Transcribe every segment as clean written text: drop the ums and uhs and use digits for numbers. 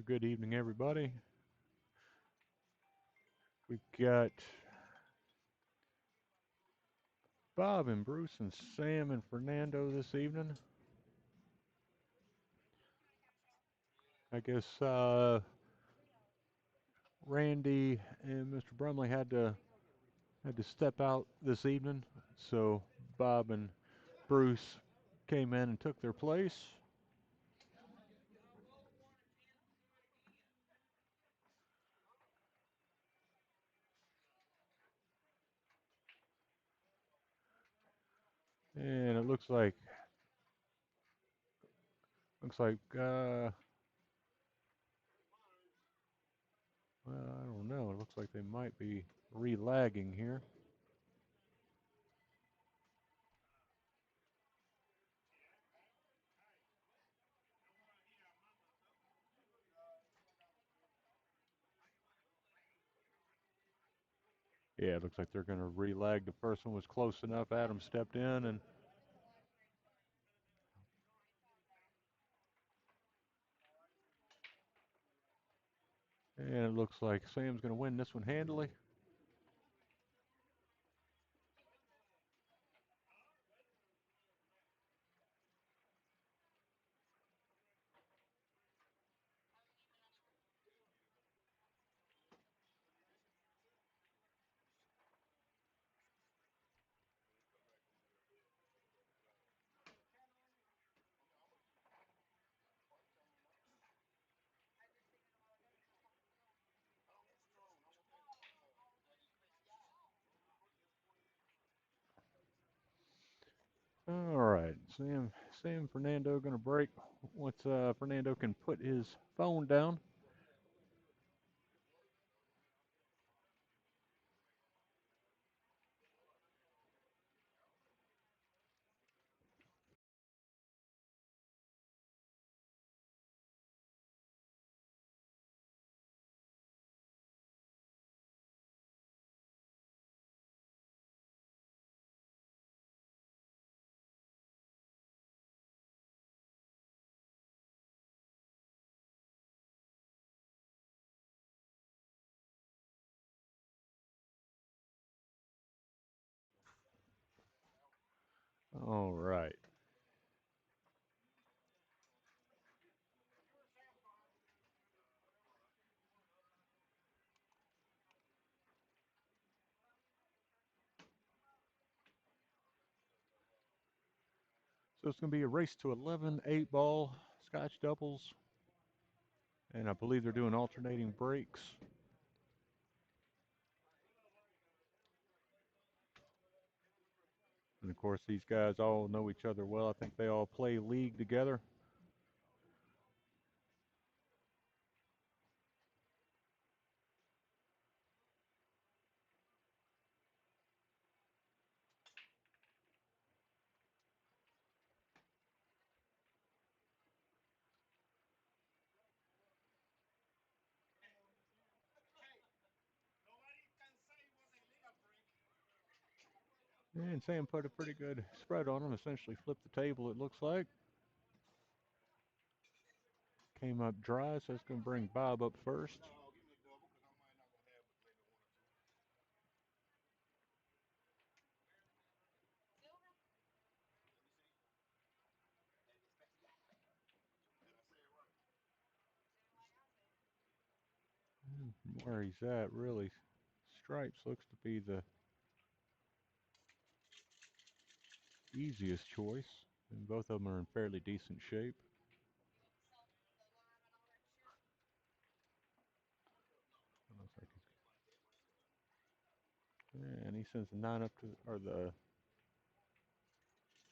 Good evening, everybody. We've got Bob and Bruce and Sam and Fernando this evening. I guess Randy and Mr. Brumley had to step out this evening, so Bob and Bruce came in and took their place. And it looks like well, I don't know. It looks like they might be re-lagging here. Yeah, it looks like they're going to re-lag. The first one was close enough. Adam stepped in and it looks like Sam's going to win this one handily. All right, Sam and Fernando going to break once Fernando can put his phone down. All right. So it's going to be a race to 11, 8-ball, Scotch doubles, and I believe they're doing alternating breaks. And of course, these guys all know each other well. I think they all play league together. And Sam put a pretty good spread on them, essentially flipped the table, it looks like. Came up dry, so it's going to bring Bob up first. Where he's at, really, stripes looks to be the easiest choice, and both of them are in fairly decent shape. Looks like and he sends the 9 up to, or the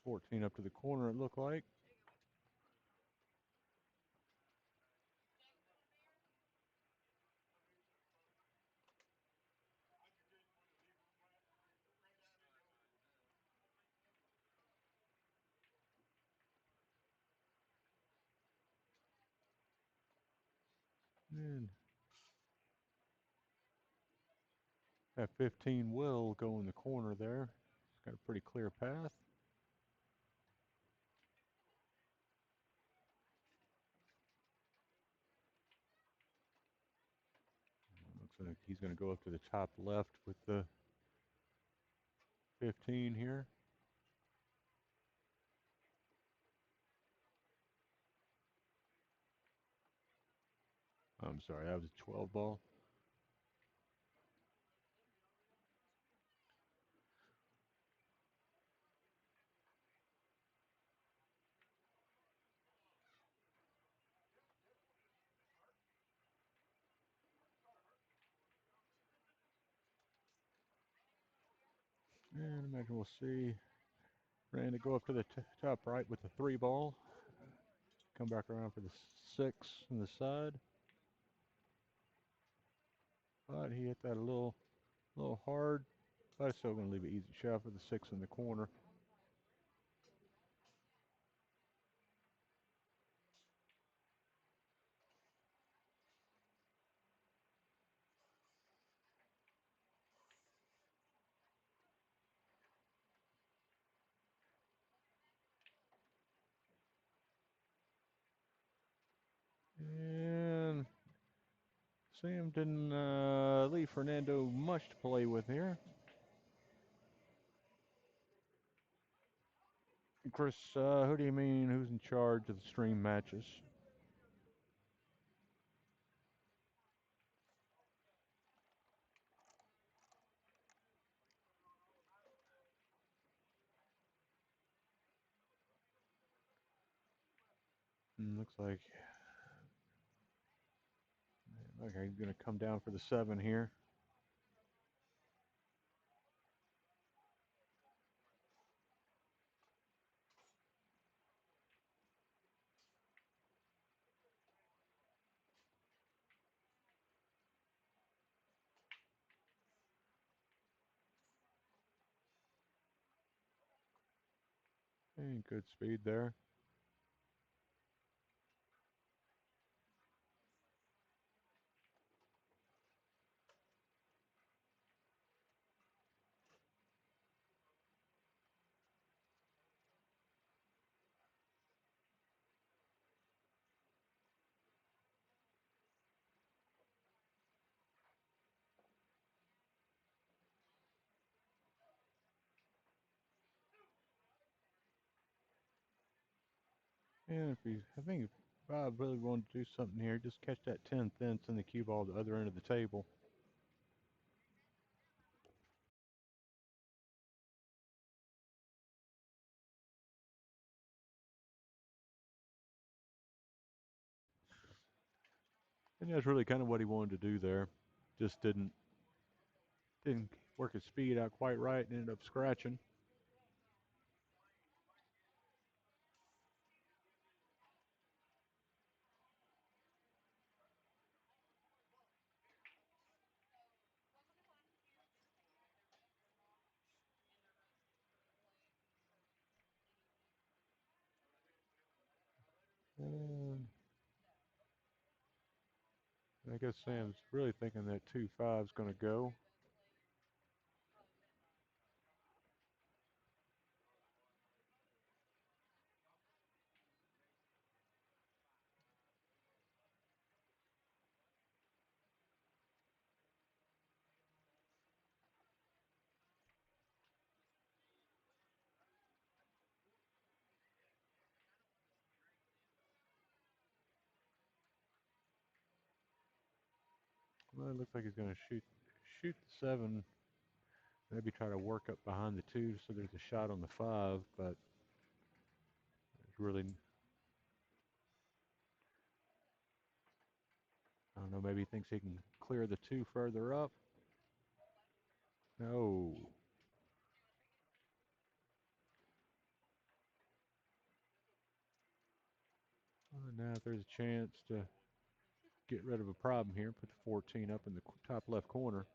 14 up to the corner, it looked like. And that 15 will go in the corner there. It's got a pretty clear path. He's gonna go up to the top left with the 15 here. I'm sorry, that was a 12 ball. And imagine we'll see Fernando go up to the top right with the 3 ball. Come back around for the 6 on the side. But he hit that a little hard. But I'm still going to leave it easy shot for the 6 in the corner. And Sam didn't leave Fernando much to play with here. Chris, who do you mean? Who's in charge of the stream matches? Looks like okay, he's going to come down for the 7 here. And good speed there. And I think if Bob really wanted to do something here, just catch that 10 thence in the cue ball at the other end of the table. And that's really kind of what he wanted to do there. Just didn't work his speed out quite right and ended up scratching. And I guess Sam's really thinking that 2-5 is going to go. Well, it looks like he's going to shoot the 7. Maybe try to work up behind the 2 so there's a shot on the 5, but it's really, I don't know, maybe he thinks he can clear the 2 further up. No. Now if there's a chance to get rid of a problem here, put the 14 up in the top left corner.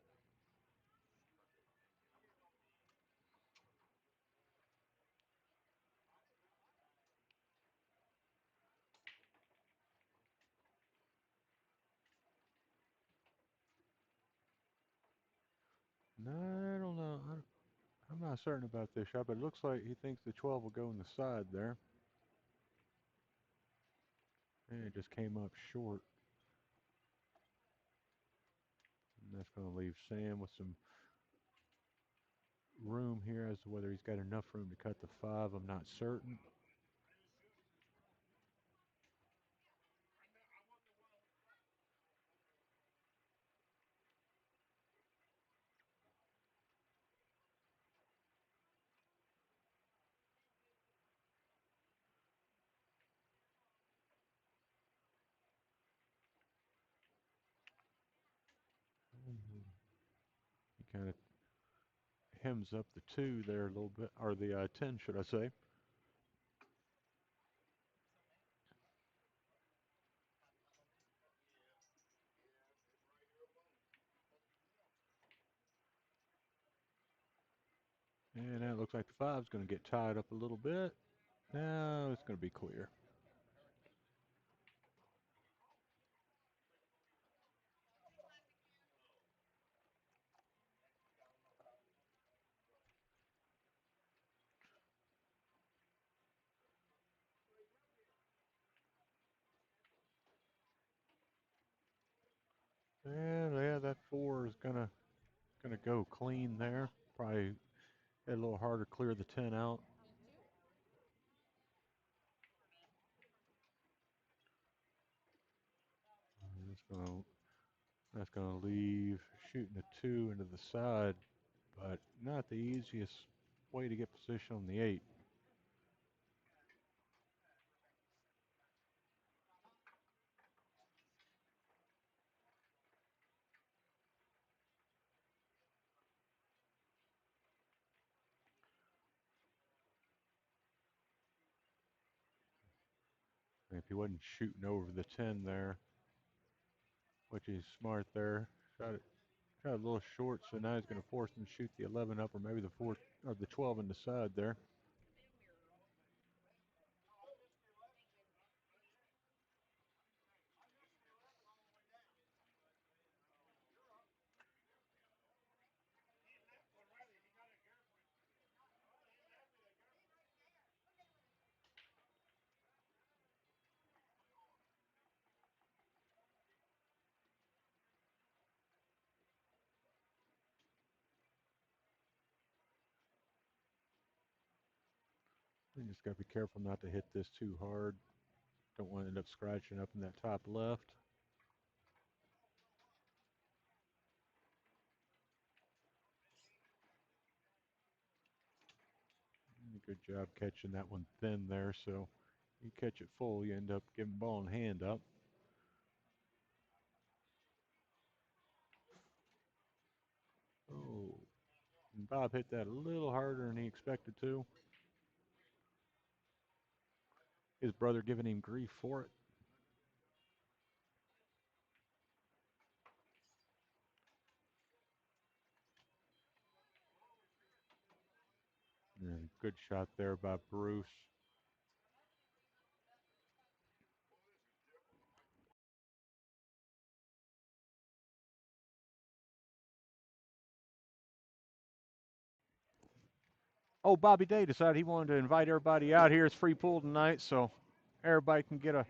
No, I don't know. I'm not certain about this shot, but it looks like he thinks the 12 will go in the side there. And it just came up short. And that's going to leave Sam with some room here. As to whether he's got enough room to cut the 5, I'm not certain. He kind of hems up the 2 there a little bit, or the 10, should I say. And that looks like the 5's going to get tied up a little bit. Now it's going to be clear. And yeah, that 4 is gonna go clean there. Probably a little harder to clear the 10 out. That's gonna leave shooting a 2 into the side, but not the easiest way to get position on the 8. And if he wasn't shooting over the 10 there, which he's smart there, shot a little short, so now he's gonna force him to shoot the 11 up, or maybe the 4 or the 12 in the side there. You just gotta be careful not to hit this too hard. Don't want to end up scratching up in that top left. Good job catching that one thin there. So you catch it full, you end up giving ball and hand up. Oh, and Bob hit that a little harder than he expected to. His brother giving him grief for it. And good shot there by Bruce. Oh, Bobby Day decided he wanted to invite everybody out here. It's free pool tonight, so everybody can get a.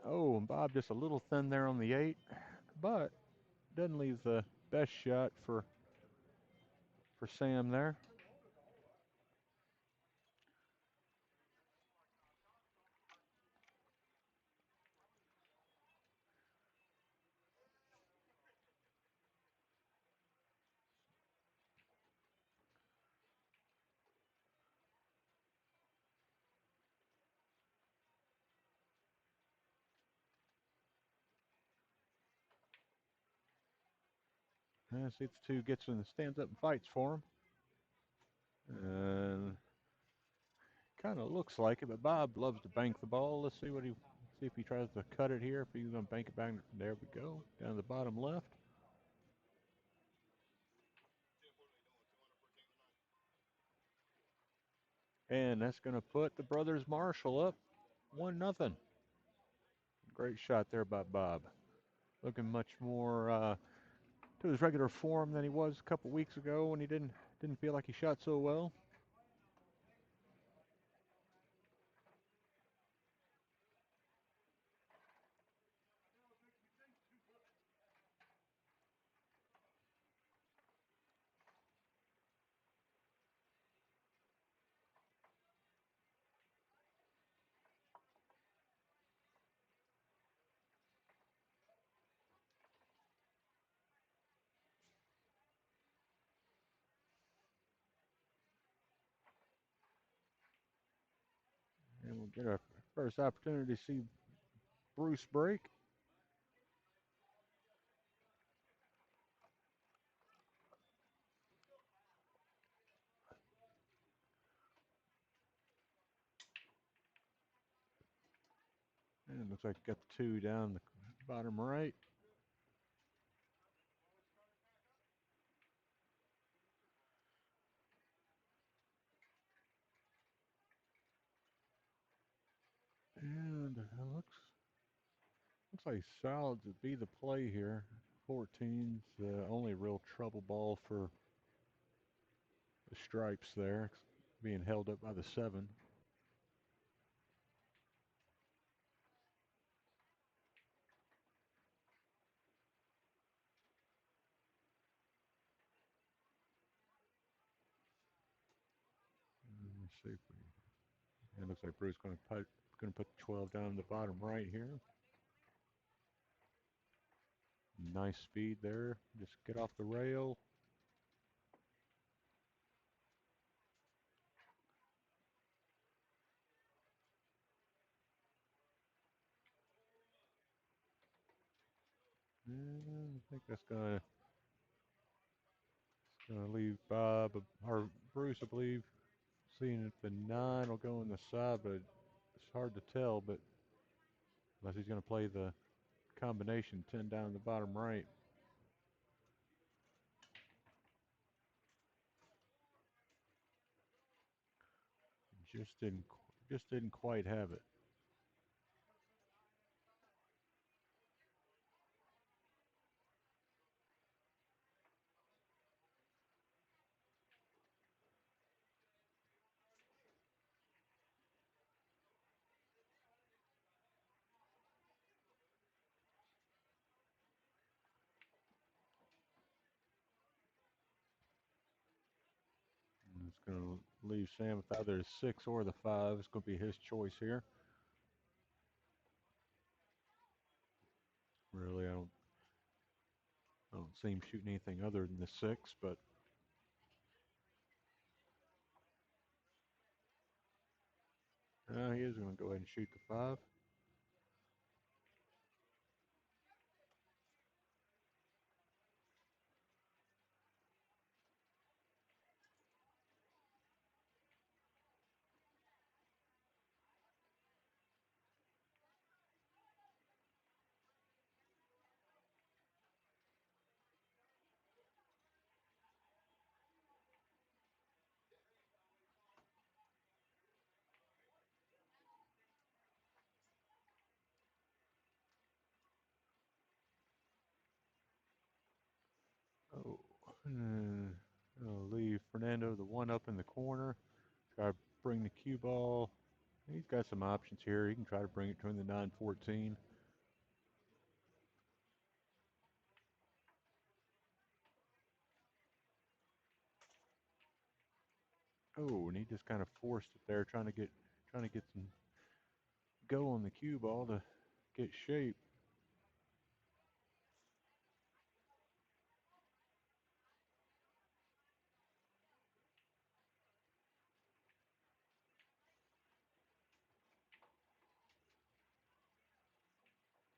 Oh, and Bob just a little thin there on the 8, but doesn't leave the best shot for Sam there. And see if the 2 gets in, stands up and fights for him. And kind of looks like it, but Bob loves to bank the ball. Let's see if he tries to cut it here. If he's going to bank it back, there we go, down the bottom left. And that's going to put the brothers Marshall up 1-0. Great shot there by Bob. Looking much more to his regular form than he was a couple weeks ago when he didn't feel like he shot so well. Get a first opportunity to see Bruce break. And it looks like got the two down the bottom right. And looks like solids would be the play here. 14's the only real trouble ball for the stripes there, being held up by the 7. Let's see if it looks like Bruce going to put 12 down the bottom right here. Nice speed there. Just get off the rail. And I think that's gonna leave Bob or Bruce, I believe, seeing if the 9 will go in the side, but it's hard to tell. But unless he's gonna play the combination 10 down the bottom right. Just didn't just didn't quite have it. And it's gonna leave Sam with either the 6 or the 5. It's gonna be his choice here. Really, I don't see him shooting anything other than the 6, but he is going to go ahead and shoot the 5. Oh, and I'll leave Fernando the 1 up in the corner. Try to bring the cue ball. He's got some options here. He can try to bring it between the 9-14. Oh, and he just kind of forced it there, trying to get some go on the cue ball to get shape.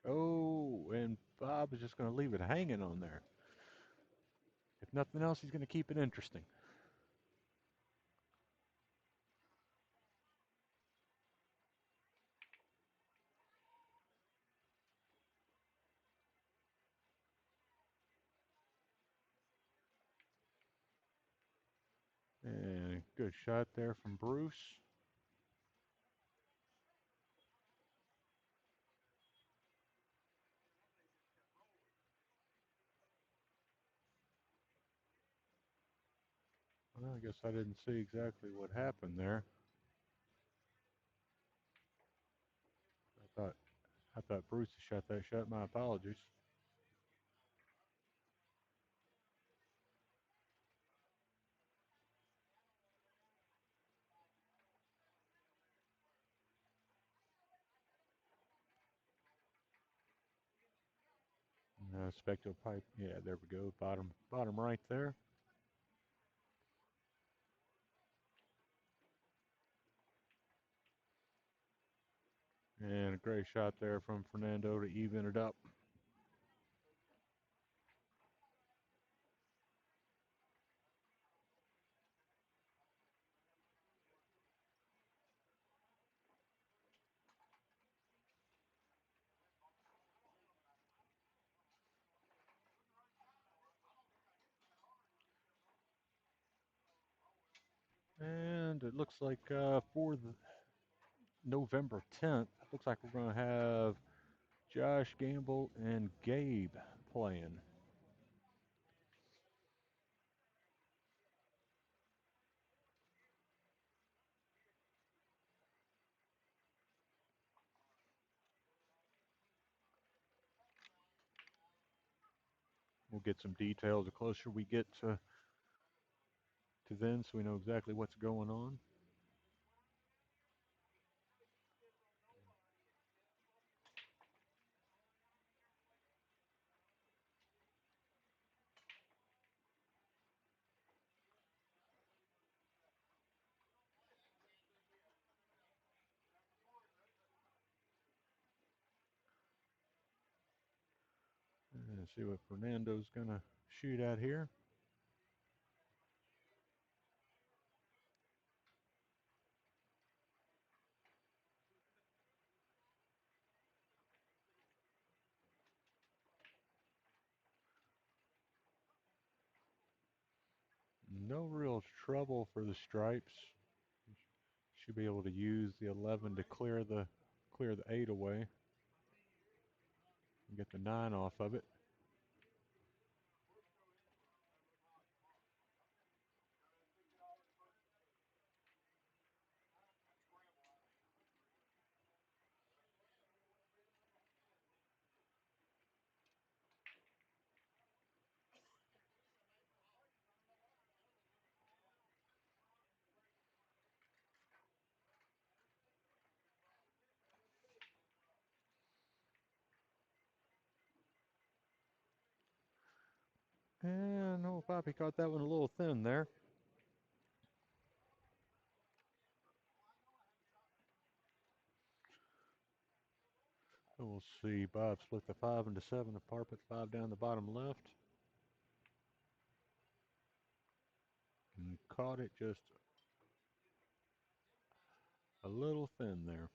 Oh, and Bob is just going to leave it hanging on there. If nothing else, he's going to keep it interesting. And good shot there from Bruce. Well, I guess I didn't see exactly what happened there. I thought I thought Bruce shot that shot. My apologies. Specto pipe. Yeah, there we go. Bottom right there. And a great shot there from Fernando to even it up. And it looks like for the November 10th, looks like we're going to have Josh Gamble and Gabe playing. We'll get some details the closer we get to then, so we know exactly what's going on. And see what Fernando's going to shoot at here. No real trouble for the stripes. Should be able to use the 11 to clear the 8 away and get the 9 off of it. And old Poppy caught that one a little thin there. So we'll see. Bob split the 5 into 7. The par put 5 down the bottom left. And caught it just a little thin there.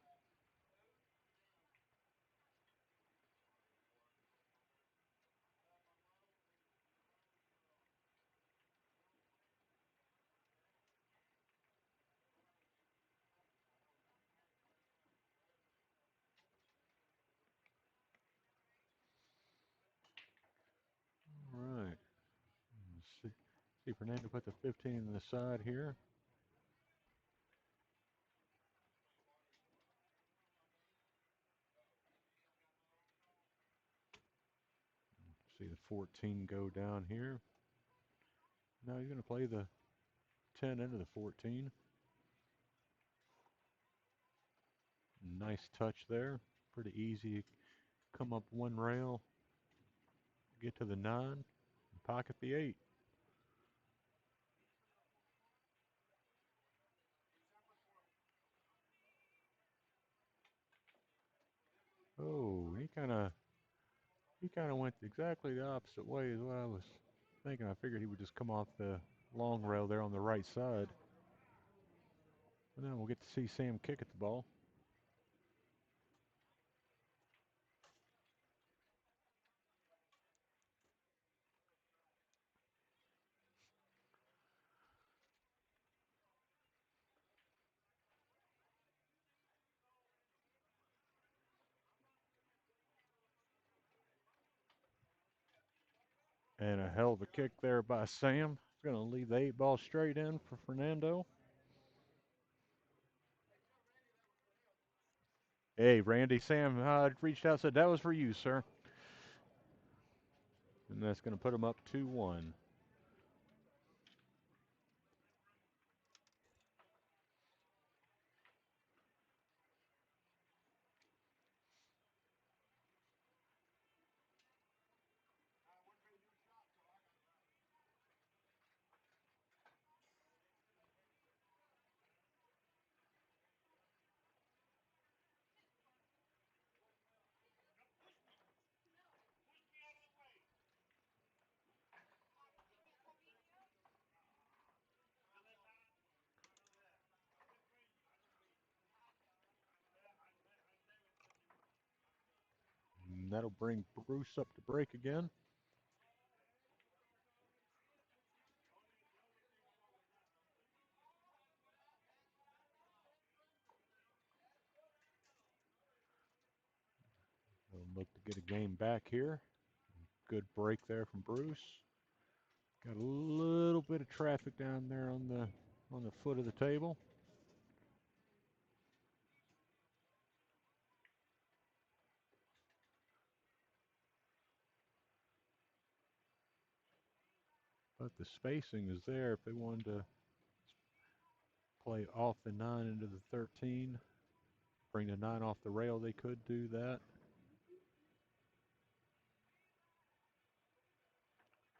All right. See Fernando put the 15 in the side here. See the 14 go down here. Now he's going to play the 10 into the 14. Nice touch there. Pretty easy. Come up one rail, get to the 9, and pocket the 8. Oh, he kind of went exactly the opposite way as what I was thinking. I figured he would just come off the long rail there on the right side. And then we'll get to see Sam kick at the ball. And a hell of a kick there by Sam. It's going to leave the 8 ball straight in for Fernando. Hey, Randy, Sam reached out and said that was for you, sir. And that's going to put him up 2-1. and that'll bring Bruce up to break again. They'll look to get a game back here. Good break there from Bruce. Got a little bit of traffic down there on the foot of the table. But the spacing is there if they wanted to play off the 9 into the 13. Bring the 9 off the rail, they could do that.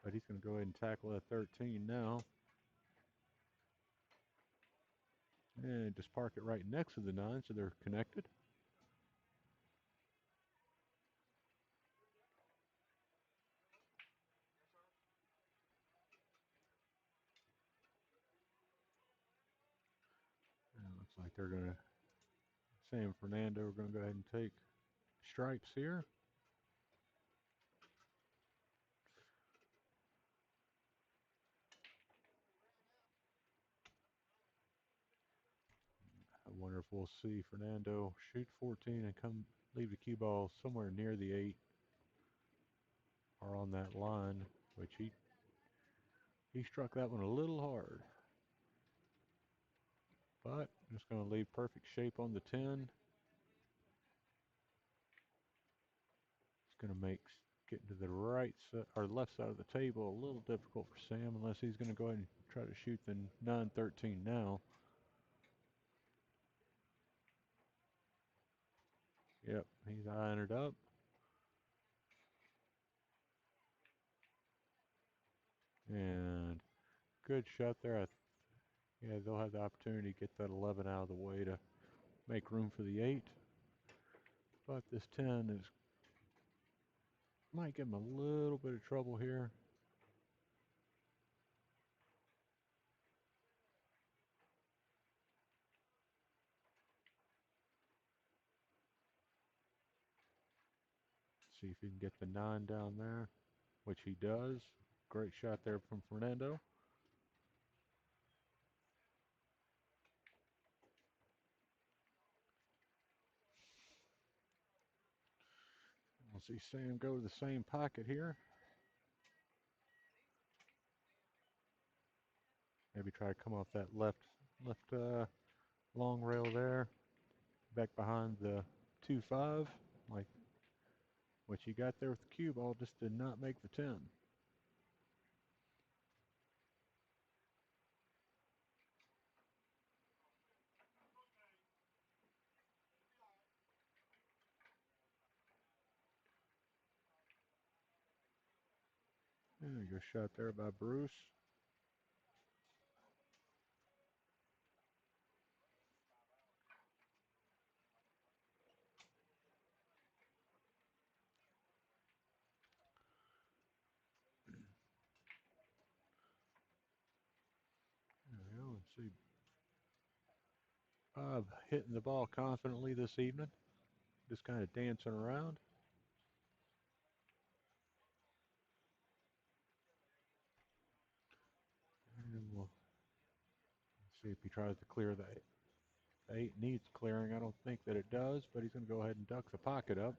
But he's going to go ahead and tackle that 13 now. And just park it right next to the 9 so they're connected. And it looks like they're going to, Sam Fernando are going to go ahead and take stripes here. I wonder if we'll see Fernando shoot 14 and come leave the cue ball somewhere near the 8 or on that line, which he struck that one a little hard. But just going to leave perfect shape on the 10. It's going to make getting to the right side or left side of the table a little difficult for Sam unless he's going to go ahead and try to shoot the 9-13 now. Yep, he's eyeing it up. And good shot there. Yeah, they'll have the opportunity to get that 11 out of the way to make room for the 8. But this 10 is might give him a little bit of trouble here. See if he can get the 9 down there, which he does. Great shot there from Fernando. We'll see Sam go to the same pocket here. Maybe try to come off that left long rail there. Back behind the 2-5. Like what you got there with the cue ball just did not make the 10. Yeah, good shot there by Bruce. There we go. Let's see. Bob hitting the ball confidently this evening. Just kind of dancing around. And we'll see if he tries to clear that. The 8 needs clearing. I don't think that it does, but he's going to go ahead and duck the pocket up.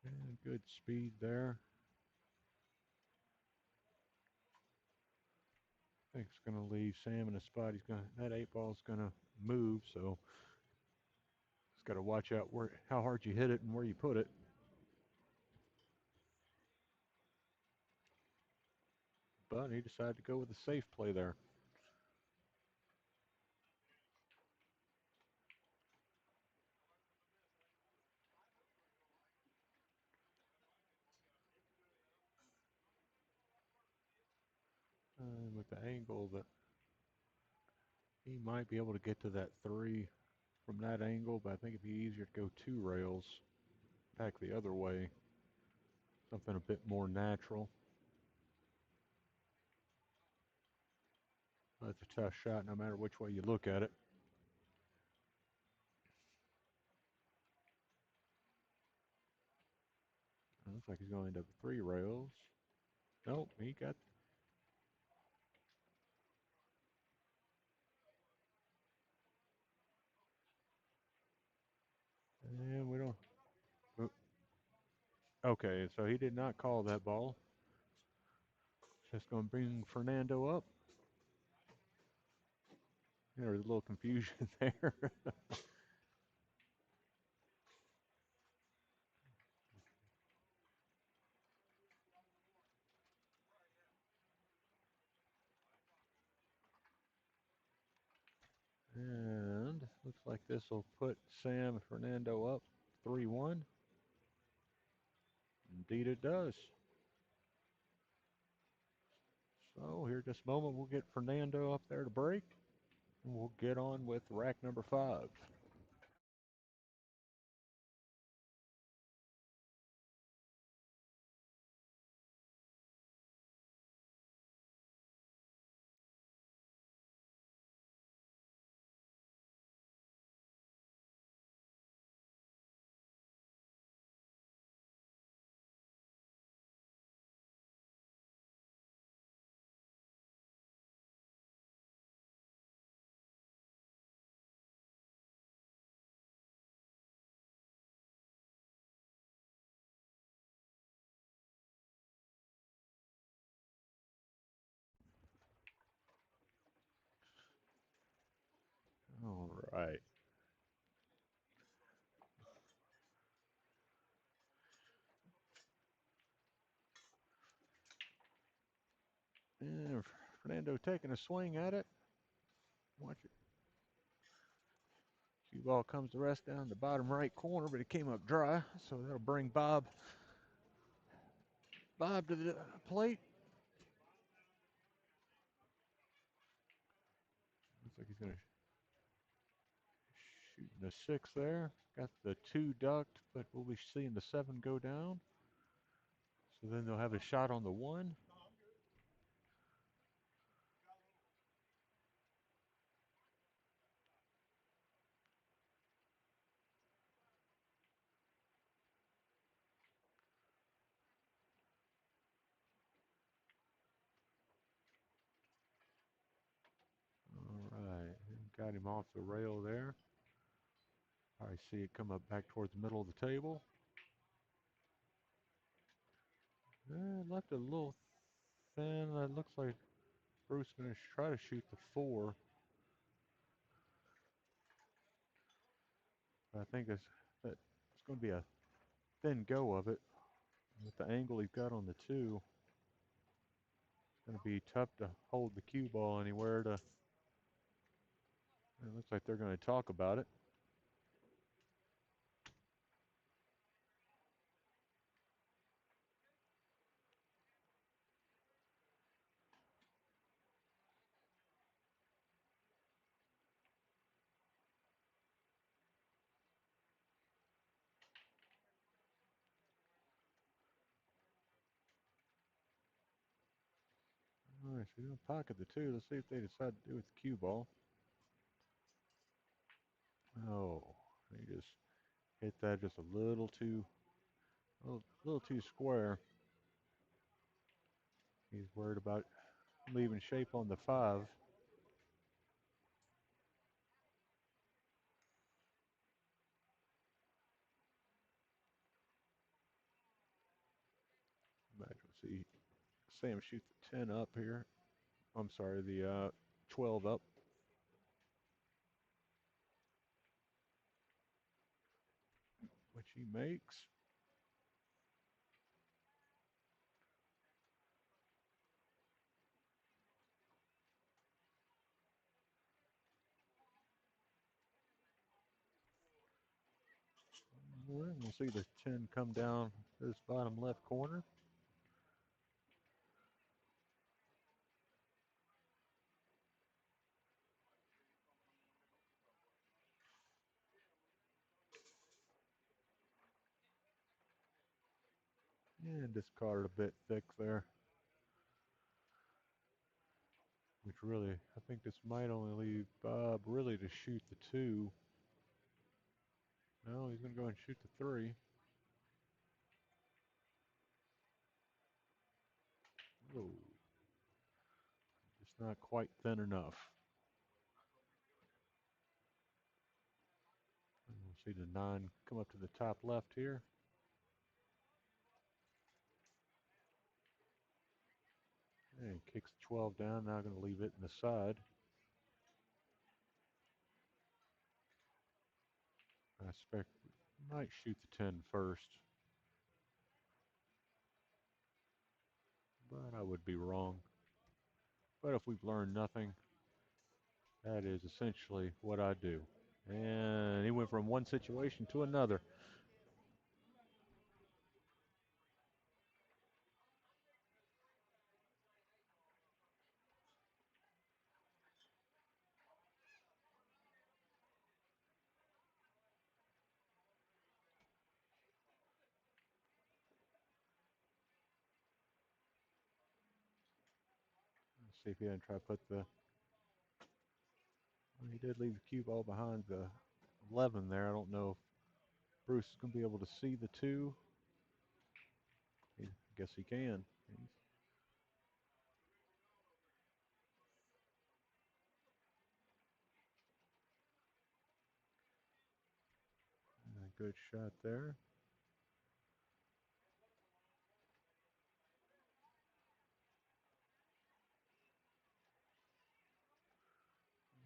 And good speed there. I think it's going to leave Sam in a spot. That 8 ball is going to move, so he's got to watch out how hard you hit it and where you put it. But he decided to go with a safe play there. With the angle, He might be able to get to that 3 from that angle, but I think it'd be easier to go 2 rails back the other way. Something a bit more natural. But it's a tough shot no matter which way you look at it. It looks like he's going to end up with 3 rails. Nope, he got. And we don't. Okay, so he did not call that ball. Just going to bring Fernando up. There's a little confusion there. And looks like this will put Sam and Fernando up 3-1. Indeed it does. So here just a moment we'll get Fernando up there to break. And we'll get on with rack number 5. All right. And Fernando taking a swing at it. Watch it. Cue ball comes to rest down the bottom right corner, but it came up dry, so that'll bring Bob to the plate. Looks like he's going to shoot the 6 there. Got the 2 ducked, but we'll be seeing the 7 go down. So then they'll have a shot on the 1. All right, got him off the rail there. I see it come up back towards the middle of the table. Left it a little thin. It looks like Bruce is going to try to shoot the 4. I think it's going to be a thin go of it. With the angle he's got on the 2, it's going to be tough to hold the cue ball anywhere. It looks like they're going to talk about it. All right, so he's going to pocket the 2. Let's see if they decide to do with the cue ball. Oh, he just hit that just a little too square. He's worried about leaving shape on the 5. Imagine, see Sam shoot the 10 up here. I'm sorry, the 12 up. Which he makes. We'll see the 10 come down this bottom left corner. And discarded a bit thick there. Which really, I think this might only leave Bob really to shoot the 2. No, he's going to go and shoot the 3. Oh, just not quite thin enough. And we'll see the 9 come up to the top left here. And kicks 12 down, now going to leave it in the side. I expect might shoot the 10 first. But I would be wrong. But if we've learned nothing, that is essentially what I do. And he went from one situation to another. Let's see if he didn't try to put the... Well, he did leave the cue ball behind the 11 there. I don't know if Bruce is going to be able to see the 2. I guess he can. A good shot there.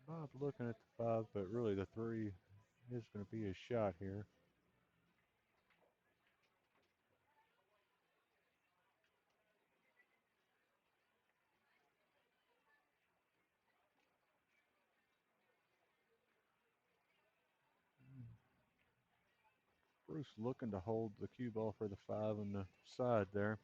Bob looking at the 5, but really the 3 is going to be his shot here. Bruce looking to hold the cue ball for the 5 on the side there.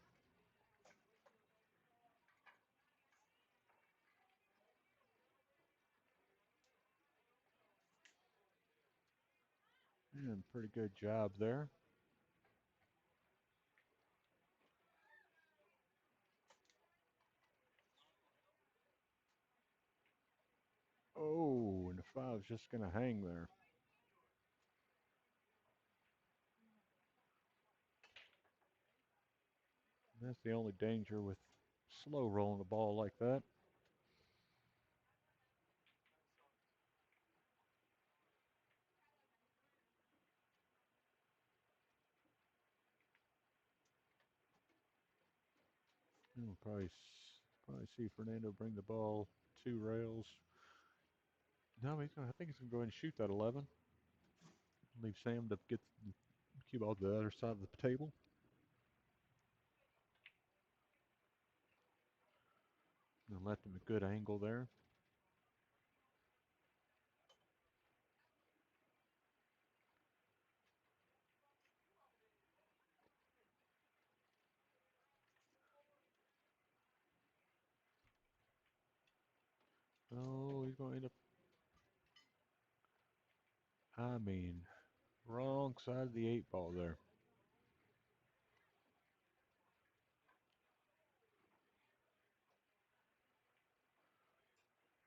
And pretty good job there. Oh, and the 5's just going to hang there. And that's the only danger with slow rolling the ball like that. We'll probably see Fernando bring the ball 2 rails. No, I think he's going to go ahead and shoot that 11. Leave Sam to get the cue ball to the other side of the table. And left him a good angle there. Oh, he's going to end up, I mean, wrong side of the 8 ball there.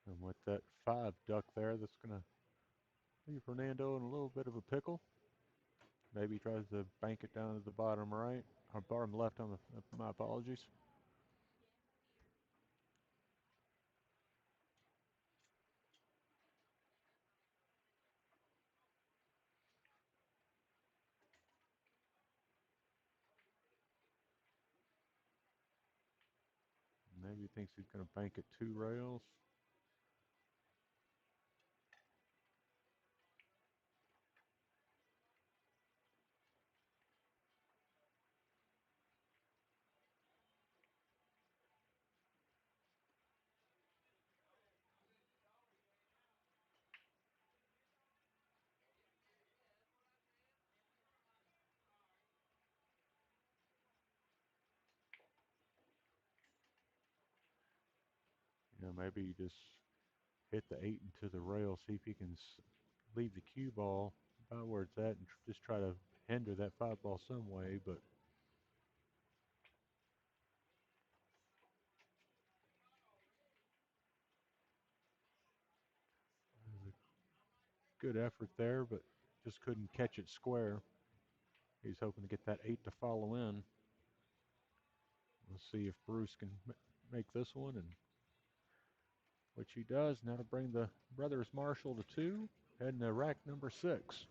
And with that 5 duck there, that's going to leave Fernando in a little bit of a pickle. Maybe he tries to bank it down to the bottom right, or bottom left on the, my apologies. Maybe he thinks he's going to bank it 2 rails. Maybe you just hit the 8 into the rail, see if he can leave the cue ball about where it's at and just try to hinder that 5 ball some way, but Good effort there, but just couldn't catch it square. He's hoping to get that 8 to follow in. We'll see if Bruce can make this one, and which he does. Now to bring the brothers Marshall to 2, heading to rack number 6.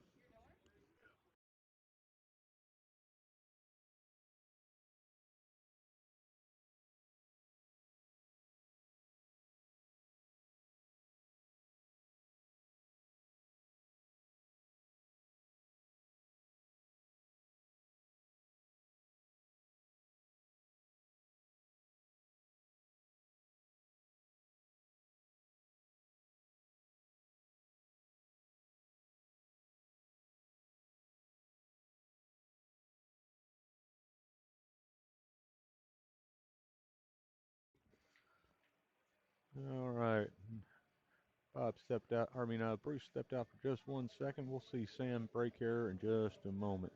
All right. Bruce stepped out for just 1 second. We'll see Sam break here in just a moment.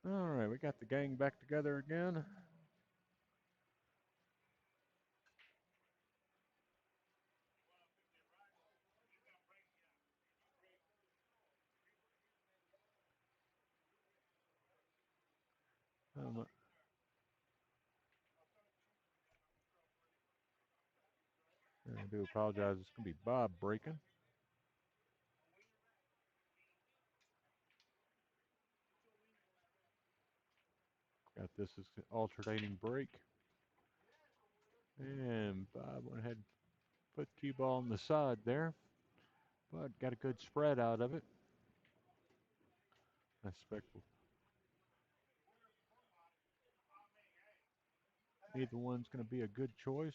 All right, we got the gang back together again. I do apologize. It's going to be Bob breaking. Got this as alternating break. And Bob went ahead and put T-ball on the side there, but got a good spread out of it. I expect either one's going to be a good choice.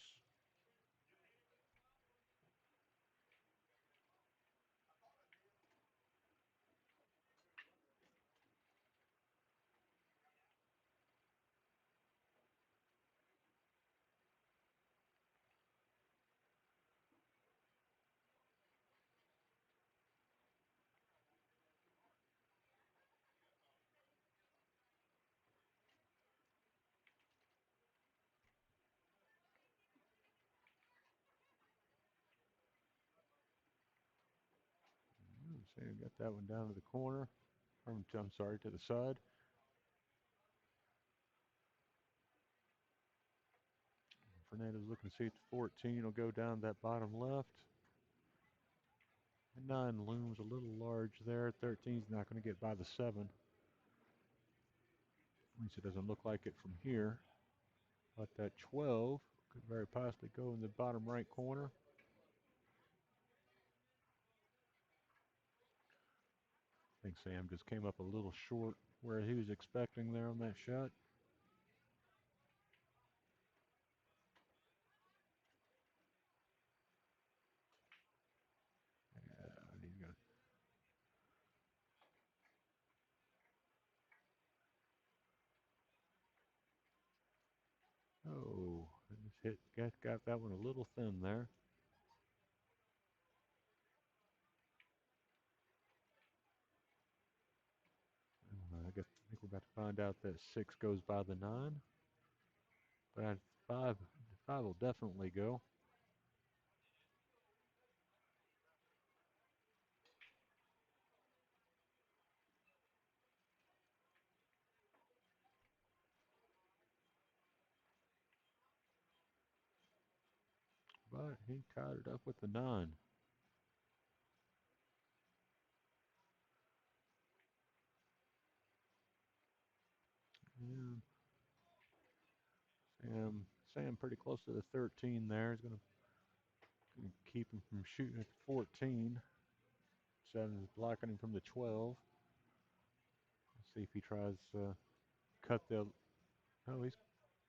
Sam got that one down to the corner. I'm sorry, to the side. Fernando's looking to see if the 14 will go down that bottom left. And 9 looms a little large there. 13's not going to get by the 7. At least it doesn't look like it from here. But that 12 could very possibly go in the bottom right corner. I think Sam just came up a little short where he was expecting there on that shot. Yeah, he's got. Oh, and this got that one a little thin there. I think we're about to find out that 6 goes by the 9. But 5 will definitely go. He tied it up with the 9. Yeah, Sam pretty close to the 13 there. He's gonna keep him from shooting at the 14. 7 is blocking him from the 12. Let's see if he tries cut the. Oh,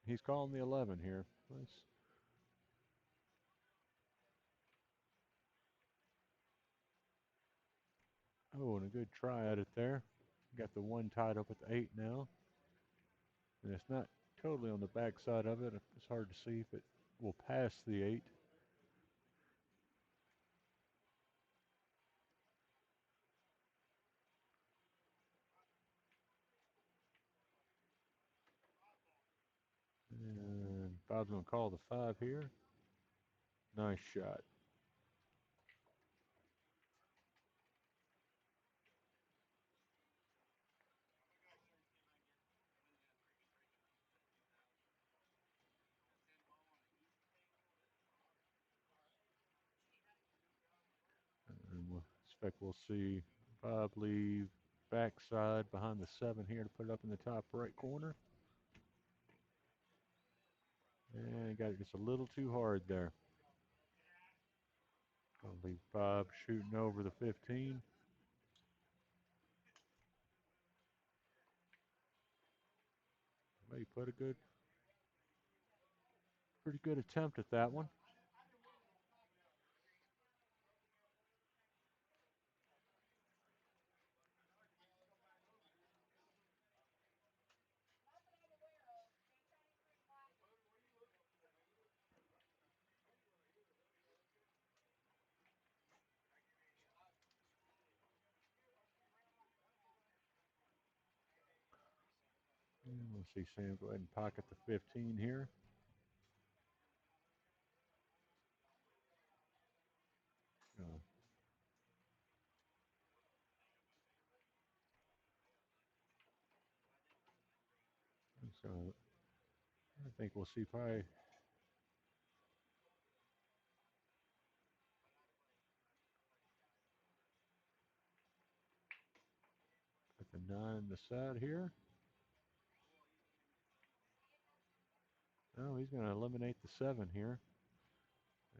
he's calling the 11 here. Nice. Oh, and a good try at it there. Got the 1 tied up with the 8 now. And it's not totally on the backside of it. It's hard to see if it will pass the 8. And Bob's going to call the 5 here. Nice shot. And we'll expect we'll see Bob leave backside behind the 7 here to put it up in the top right corner. And he got it just a little too hard there. Gonna leave Bob shooting over the 15. Well, he put a pretty good attempt at that one. And we'll see Sam go ahead and pocket the 15 here. Uh, so I think we'll see probably at the 9 on the side here. Oh, he's going to eliminate the 7 here.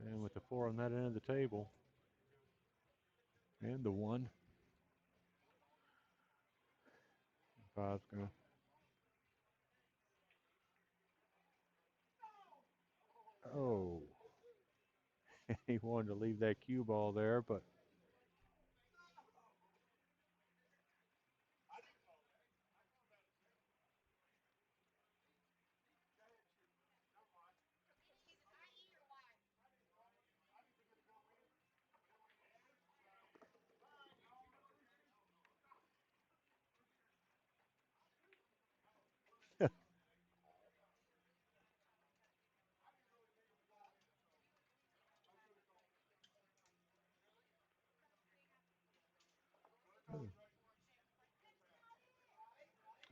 And with the 4 on that end of the table. And the 1. Bob's going to. Oh. He wanted to leave that cue ball there, but.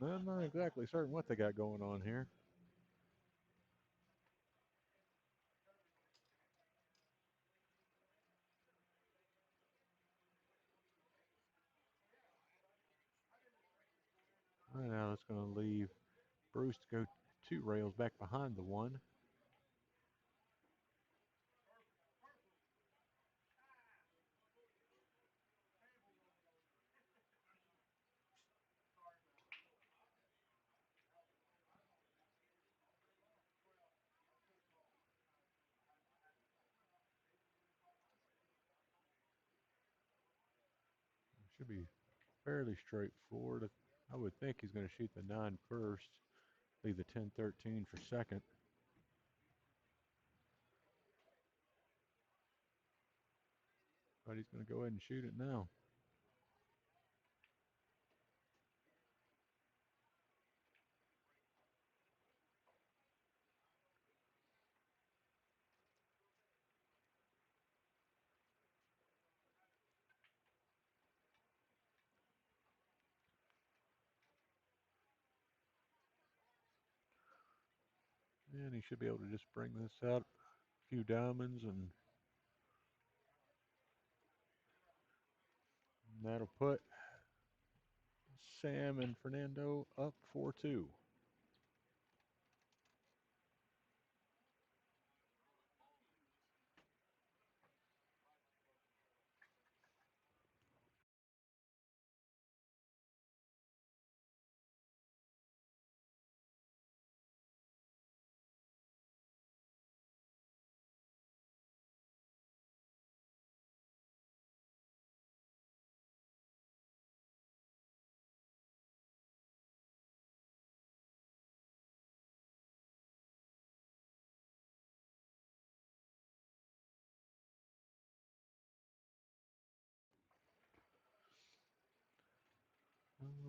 I'm not exactly certain what they got going on here. Right now, it's going to leave Bruce to go 2 rails back behind the 1. Should be fairly straightforward. I would think he's going to shoot the 9 first, leave the 10-13 for second. But he's going to go ahead and shoot it now. And he should be able to just bring this out a few diamonds and And that'll put Sam and Fernando up 4-2.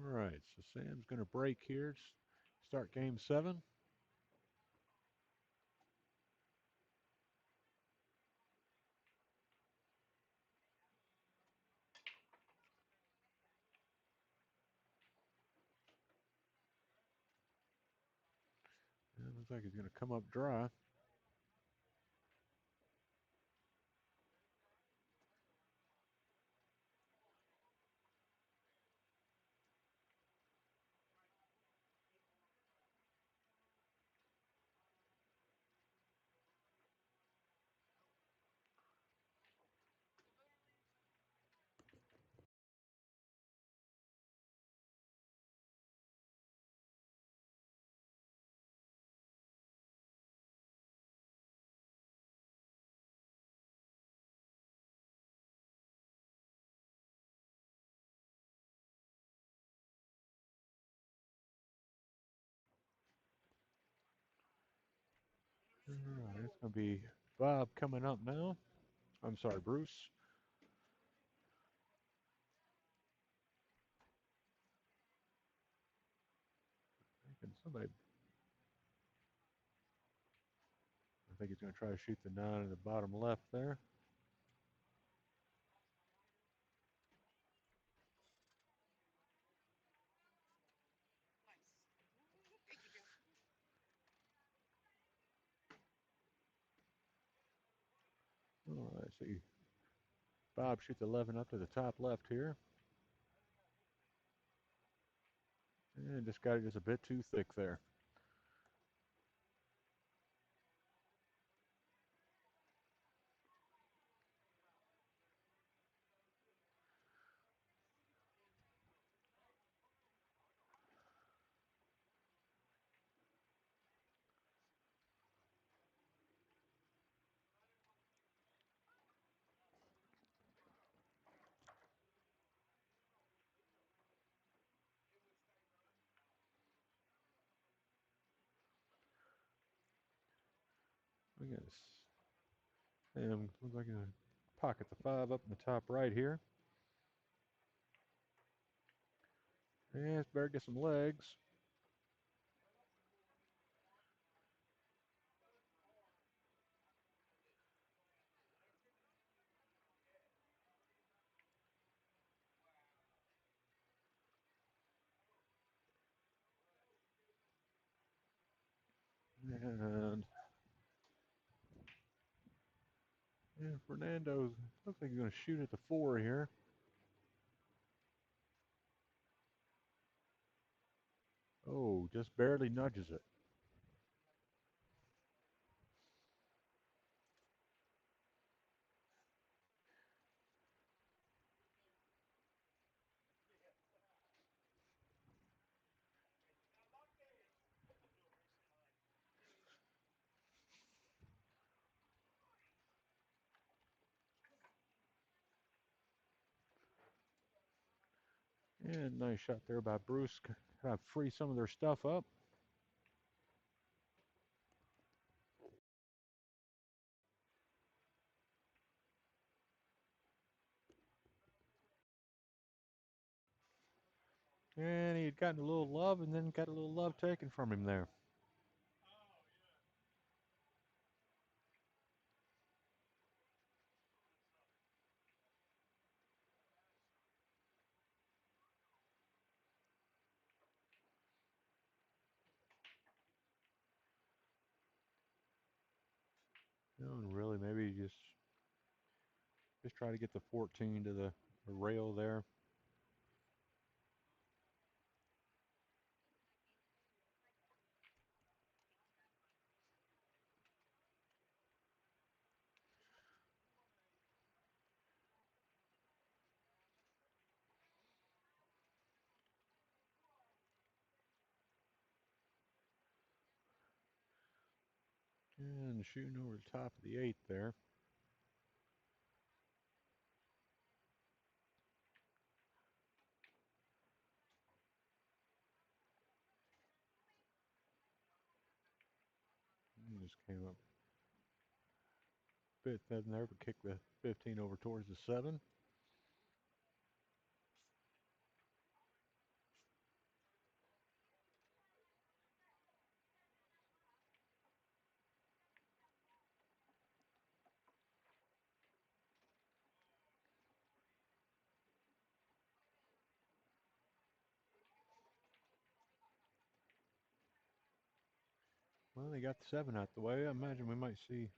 All right, so Sam's going to break here. Start game 7. It looks like he's going to come up dry. All right, it's going to be Bob coming up now. I'm sorry, Bruce. Can somebody? I think he's going to try to shoot the 9 in the bottom left there. All right, see Bob shoots 11 up to the top left here. And just got it just a bit too thick there. We got Sam looks like a pocket the 5 up in the top right here. And better get some legs. And Fernando looks like he's going to shoot at the 4 here. Oh, just barely nudges it. And nice shot there by Bruce. Kind of free some of their stuff up. And he had gotten a little love and then got a little love taken from him there. You know, and really maybe just try to get the 14 to the rail there. And shooting over the top of the 8 there. Just came up a bit thin there, but kicked the 15 over towards the 7. Well, they got the 7 out the way. I imagine we might see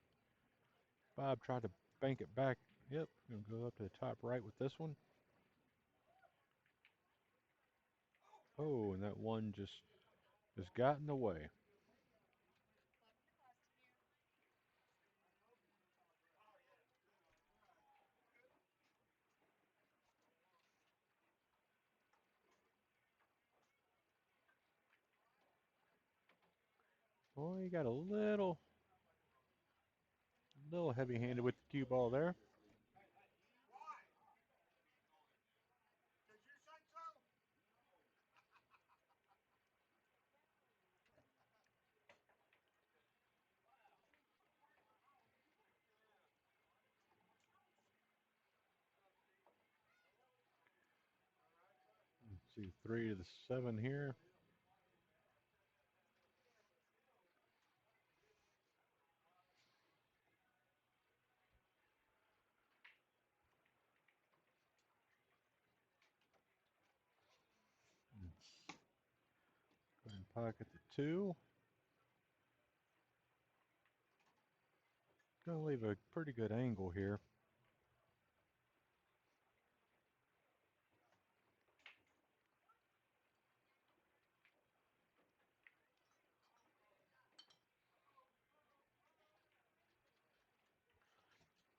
Bob try to bank it back. Yep, going to go up to the top right with this one. Oh, and that one just got in the way. Boy, he got a little heavy-handed with the cue ball there. Let's see, 3 to the 7 here. Go ahead and pocket the 2. Going to leave a pretty good angle here.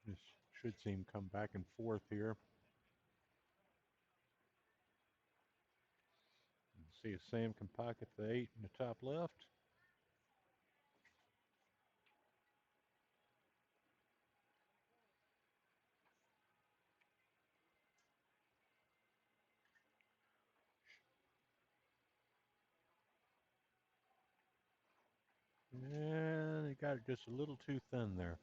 This should see him come back and forth here. See if Sam can pocket the 8 in the top left. And he got it just a little too thin there.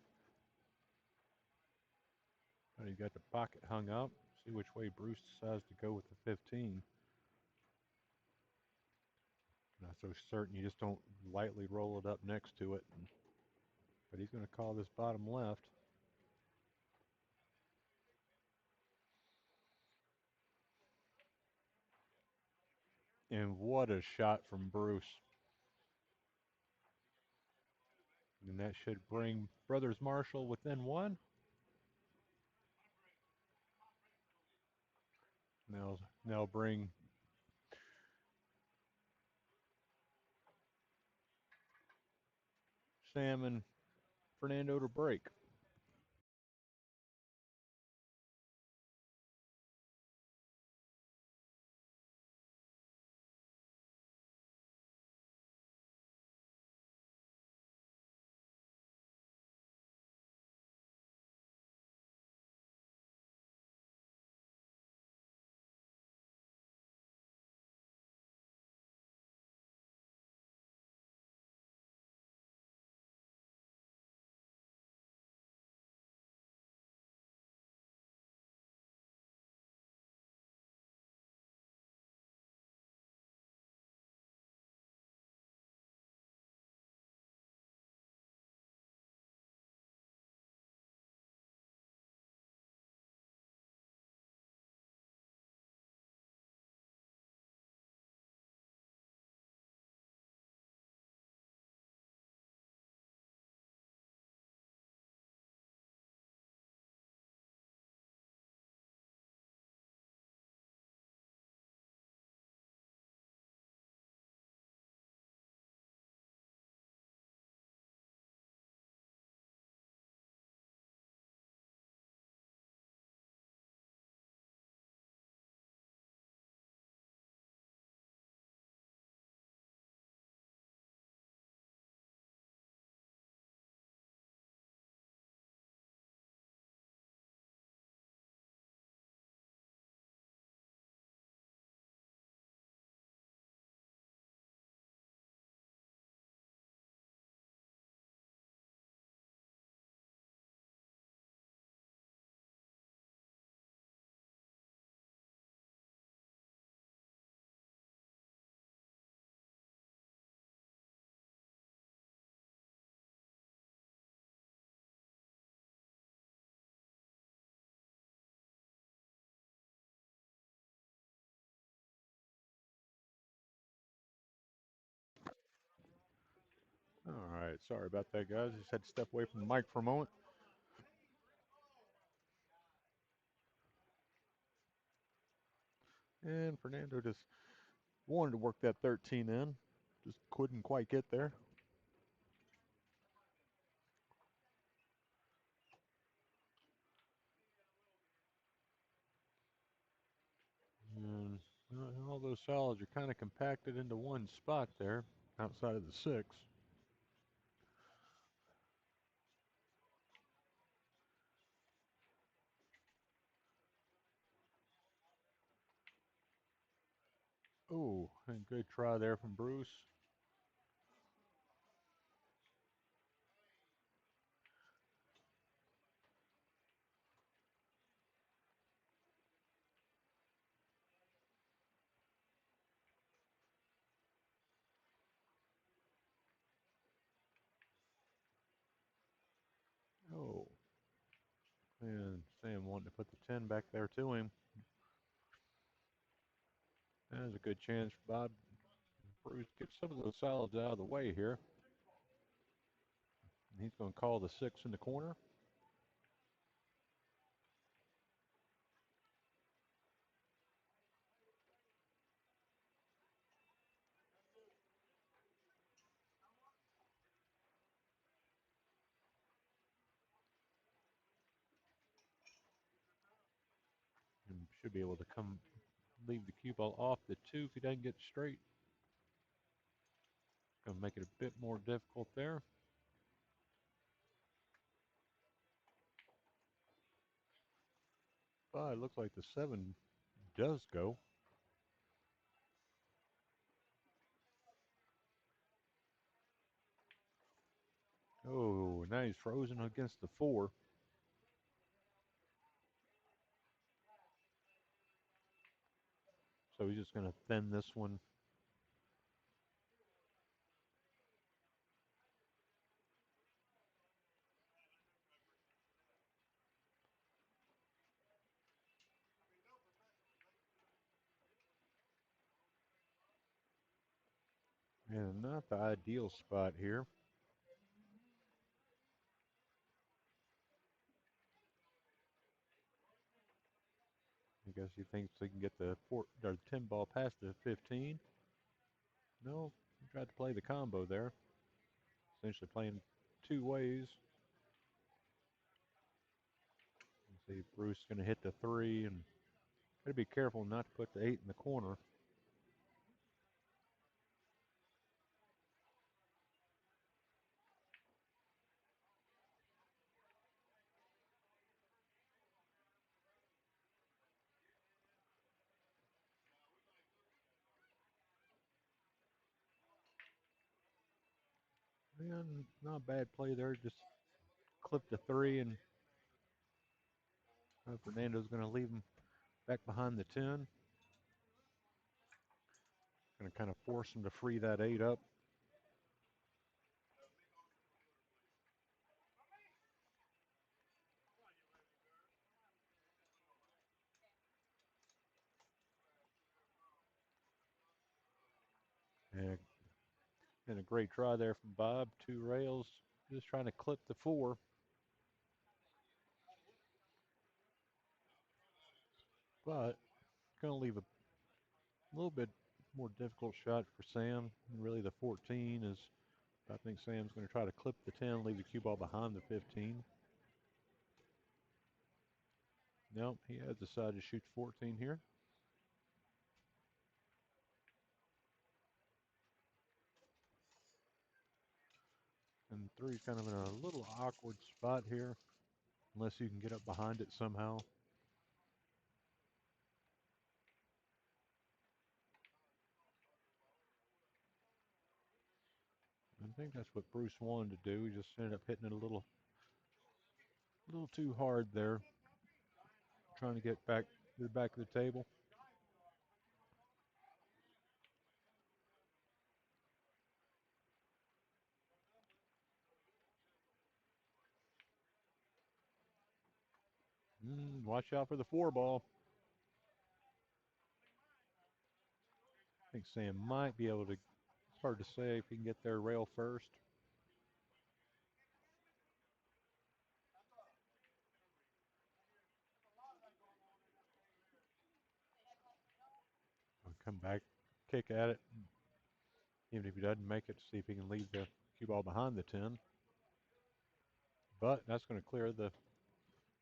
But he got the pocket hung up. See which way Bruce decides to go with the 15. Not so certain. You just don't lightly roll it up next to it. But he's going to call this bottom left. And what a shot from Bruce. And that should bring Brothers Marshall within 1. Now bring Sam and Fernando to break. right, sorry about that, guys. Just had to step away from the mic for a moment. And Fernando just wanted to work that 13 in, just couldn't quite get there. And all those solids are kind of compacted into one spot there outside of the six. Oh, and good try there from Bruce. Oh, and Sam wanting to put the 10 back there to him. There's a good chance for Bob Bruce get some of those solids out of the way here. He's going to call the 6 in the corner. And should be able to leave the cue ball off the 2 if he doesn't get straight. Going to make it a bit more difficult there. But it looks like the 7 does go. Oh, now he's frozen against the 4. So he's just going to thin this one. And not the ideal spot here. I guess he thinks he can get the 10 ball past the 15. No, he tried to play the combo there. Essentially playing two ways. Let's see, Bruce is going to hit the 3 and got to be careful not to put the 8 in the corner. And not a bad play there. Just clipped the 3 and Fernando's going to leave him back behind the 10. Going to kind of force him to free that 8 up. And a great try there from Bob. 2 rails. Just trying to clip the 4. But going to leave a little bit more difficult shot for Sam. And really the 14 is, I think Sam's going to try to clip the 10, leave the cue ball behind the 15. Nope, he has decided to shoot 14 here. And 3's kind of in a little awkward spot here, unless you can get up behind it somehow. I think that's what Bruce wanted to do. He just ended up hitting it a little too hard there, trying to get back to the back of the table. Watch out for the 4 ball. I think Sam might be able to, it's hard to say if he can get there rail first. Come back, kick at it. Even if he doesn't make it, see if he can leave the cue ball behind the 10. But that's going to clear the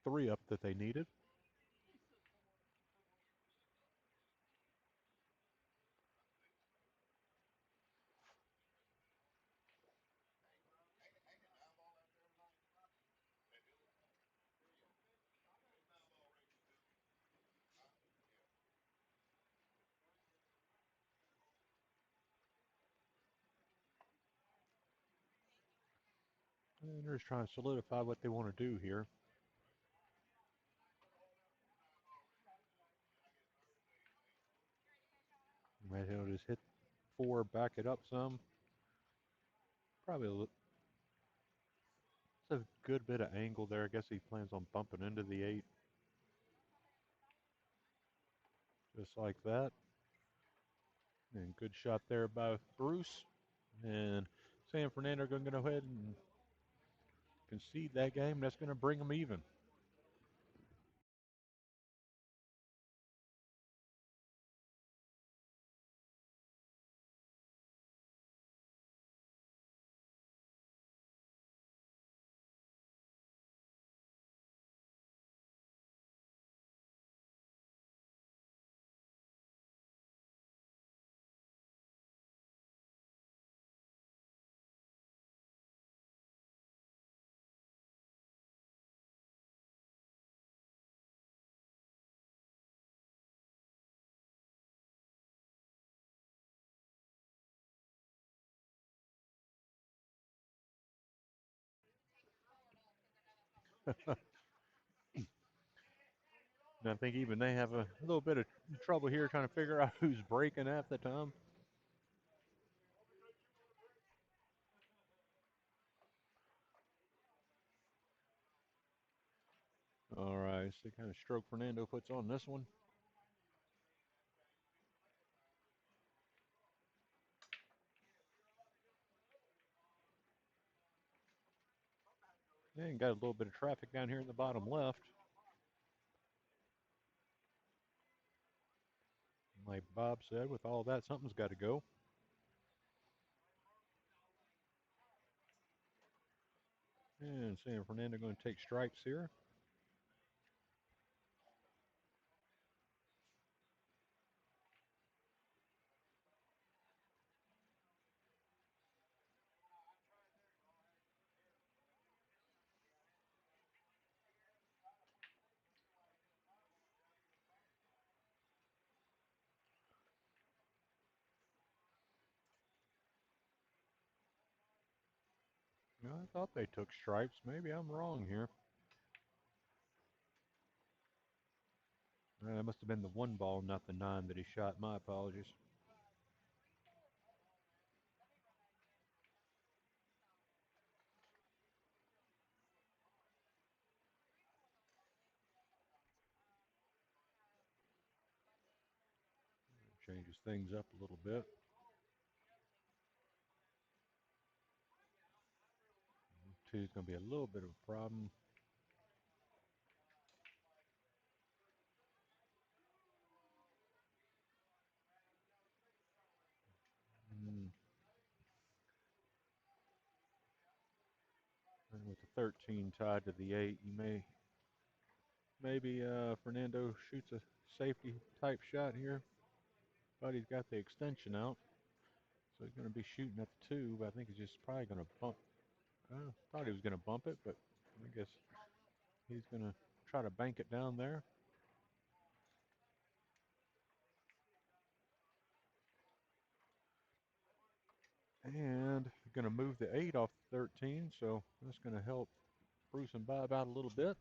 3 up that they needed. And they're just trying to solidify what they want to do here. Right, he'll just hit 4, back it up some. Probably it's a good bit of angle there. I guess he plans on bumping into the 8. Just like that. And good shot there by Bruce. And San Fernando going to go ahead and concede that game. That's going to bring them even. And I think even they have a little bit of trouble here trying to figure out who's breaking at the time. All right, see kind of stroke Fernando puts on this one. And got a little bit of traffic down here in the bottom left. Like Bob said, with all that, something's got to go. And San Fernando going to take stripes here. I thought they took stripes. Maybe I'm wrong here. That must have been the 1 ball, not the 9 that he shot. My apologies. Changes things up a little bit. 2 is going to be a little bit of a problem. And with the 13 tied to the 8, you maybe Fernando shoots a safety type shot here, but he's got the extension out, so he's going to be shooting at the 2. But I think he's just probably going to bump. I thought he was going to bump it, but I guess he's going to try to bank it down there. And going to move the 8 off the 13, so that's going to help Bruce and Bob out a little bit.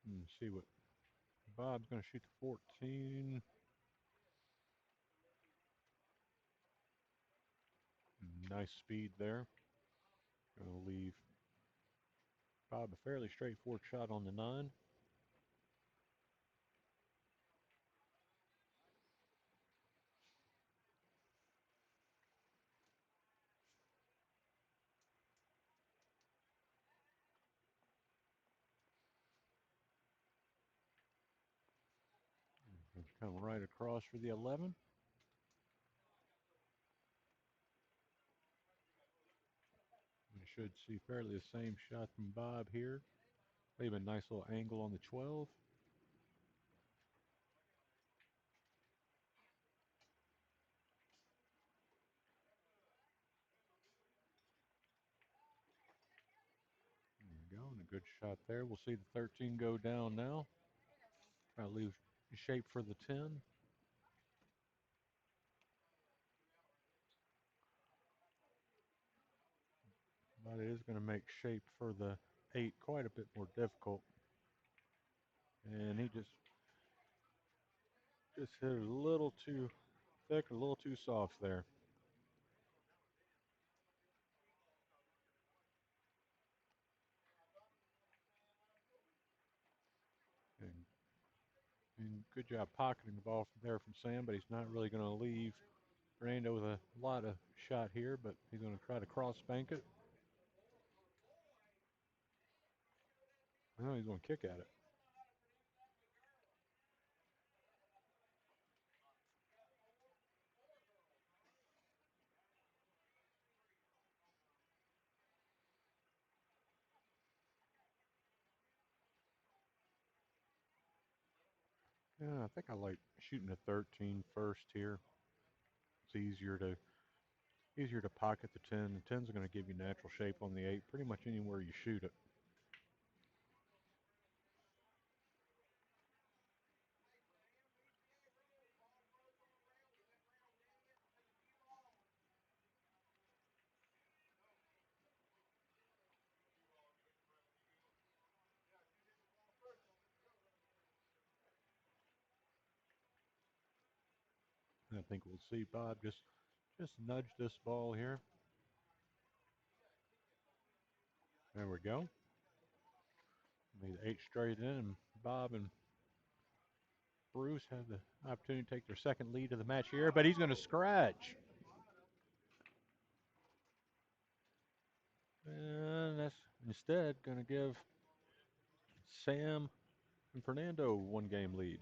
And see what Bob's going to shoot the 14. Nice speed there. Going to leave Bob a fairly straightforward shot on the 9. Come right across for the 11. You should see fairly the same shot from Bob here. Maybe a nice little angle on the 12. There we go, and a good shot there. We'll see the 13 go down now. Try to leave shape for the 10. But it is going to make shape for the 8 quite a bit more difficult. And he just hit it a little too thick, a little too soft there. And, and good job pocketing the ball from there from Sam, but he's not really going to leave Fernando with a lot of shot here, but he's going to try to cross bank it. No, he's going to kick at it. Yeah, I think I like shooting a 13 first here. It's easier to pocket the 10. The 10's going to give you natural shape on the 8 pretty much anywhere you shoot it. And I think we'll see Bob just nudge this ball here. There we go. Made 8 straight in, and Bob and Bruce have the opportunity to take their second lead of the match here, but he's going to scratch. And that's instead going to give Sam and Fernando 1-game lead.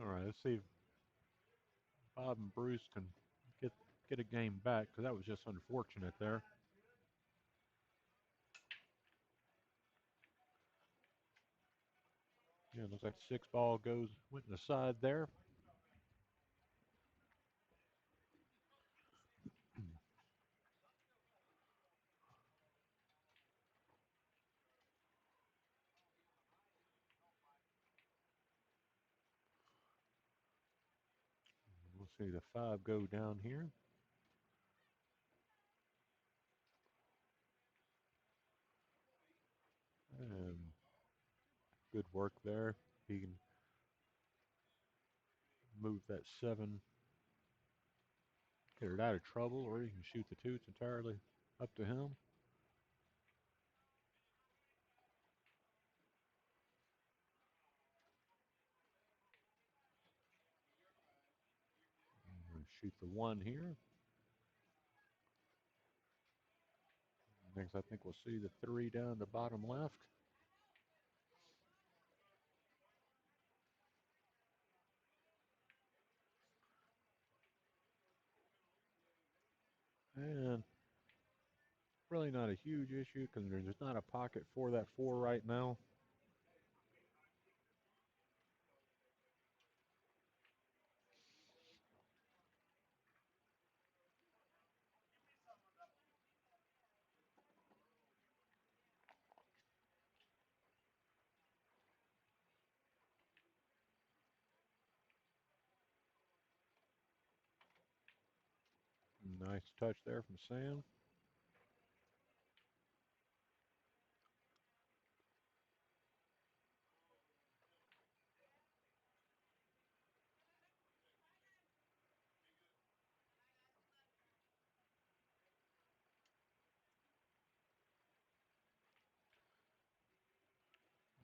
All right, let's see if Bob and Bruce can get a game back, because that was just unfortunate there. Yeah, looks like the 6 ball went in the side there. We'll see the 5 go down here. And good work there. He can move that 7, get it out of trouble, or he can shoot the 2. It's entirely up to him. Shoot the 1 here. Next, I think we'll see the 3 down the bottom left. And really not a huge issue, because there's not a pocket for that 4 right now. Nice touch there from Sam.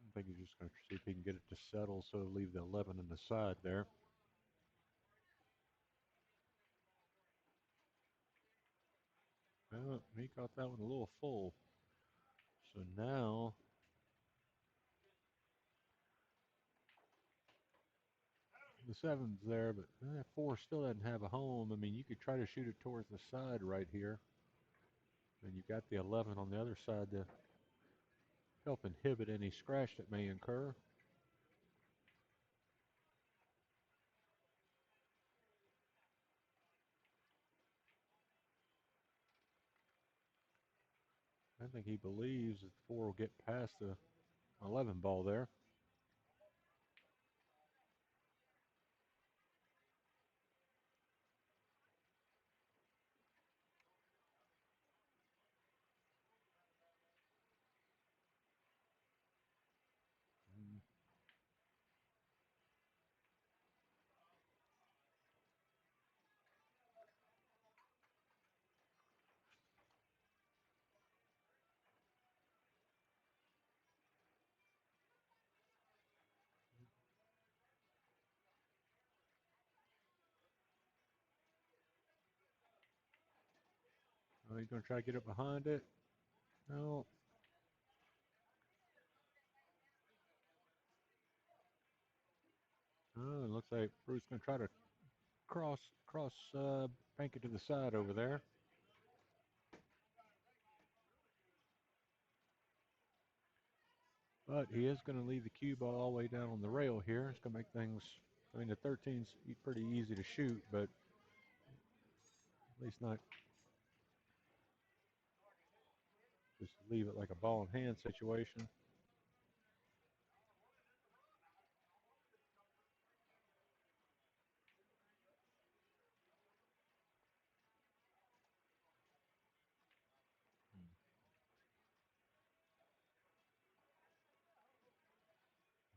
I think he's just going to see if he can get it to settle, so leave the 11 in the side there. He got that one a little full. So now the 7's there, but 4 still doesn't have a home. I mean, you could try to shoot it towards the side right here. And you've got the 11 on the other side to help inhibit any scratch that may occur. I think he believes that 4 will get past the 11 ball there. He's going to try to get it behind it. No. Oh, it looks like Bruce going to try to bank it to the side over there. But he is going to leave the cue ball all the way down on the rail here. It's going to make things, I mean, the 13's pretty easy to shoot, but at least not just leave it like a ball in hand situation.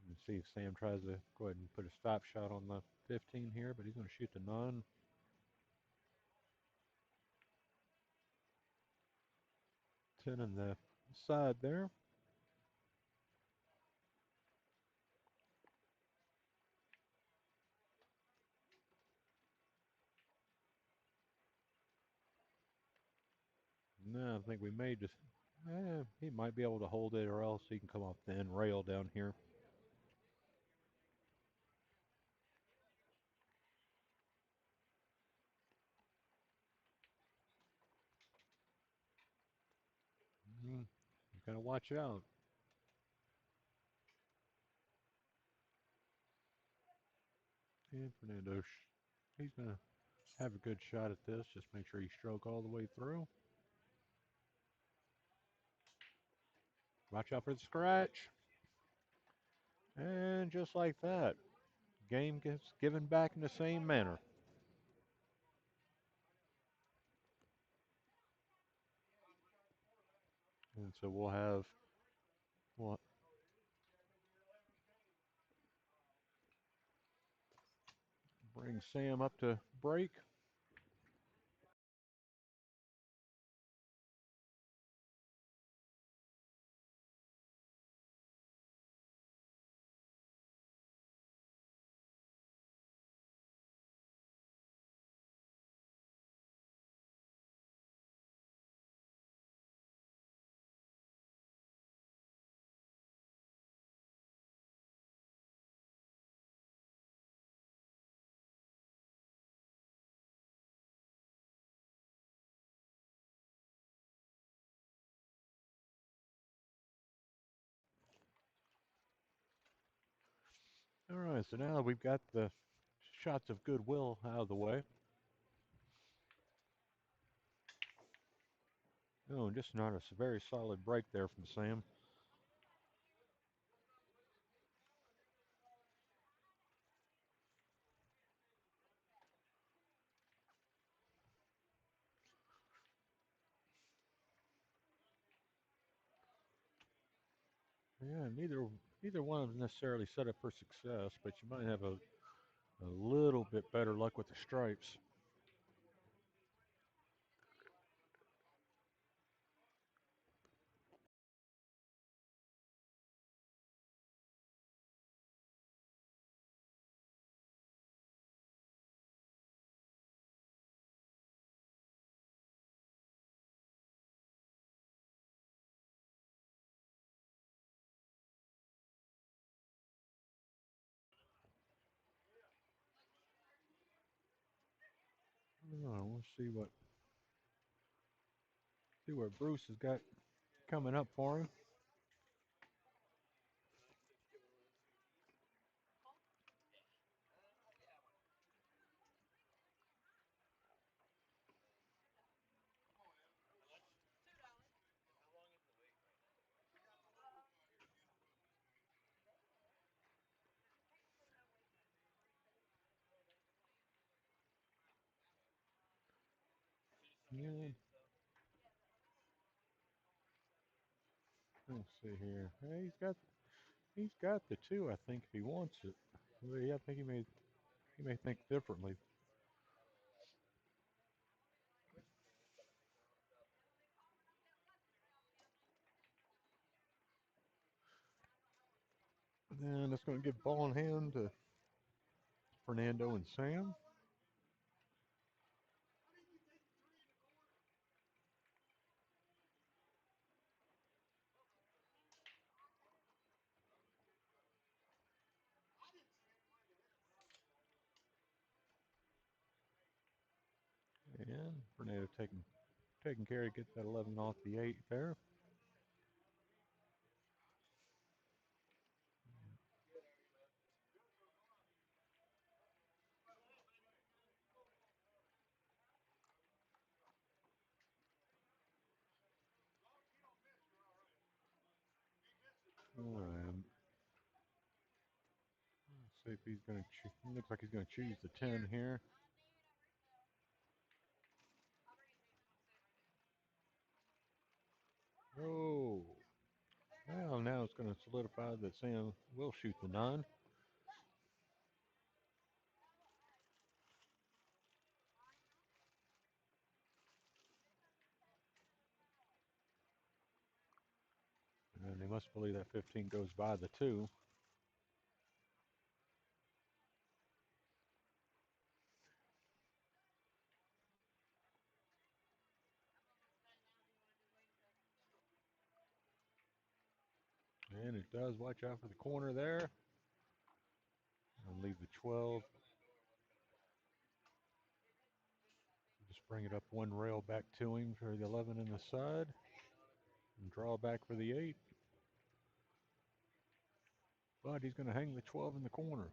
You see if Sam tries to go ahead and put a stop shot on the 15 here, but he's going to shoot the 9. 10 in the side there. No, I think we may just, he might be able to hold it, or else he can come off the end rail down here. You got to watch out. And Fernando, he's going to have a good shot at this. Just make sure you stroke all the way through. Watch out for the scratch. And just like that, game gets given back in the same manner. And so we'll bring Sam up to break. All right, so now we've got the shots of goodwill out of the way. Oh, and just not a very solid break there from Sam. Yeah, neither one of them necessarily set up for success, but you might have a little bit better luck with the stripes. Oh, we'll see what Bruce has got coming up for him. Yeah, let's see here. Hey, he's got the two. I think if he wants it. Well, yeah, I think he may think differently. And it's going to give ball in hand to Fernando and Sam. And Fernando taking care to get that 11 off the 8 there. Um, let's see if he's going to. Looks like he's going to choose the 10 here. Oh, well, now it's going to solidify that Sam will shoot the 9. And they must believe that 15 goes by the 2. And it does. Watch out for the corner there. I'll leave the 12. Just bring it up one rail back to him for the 11 in the side. And draw back for the 8. But he's going to hang the 12 in the corner.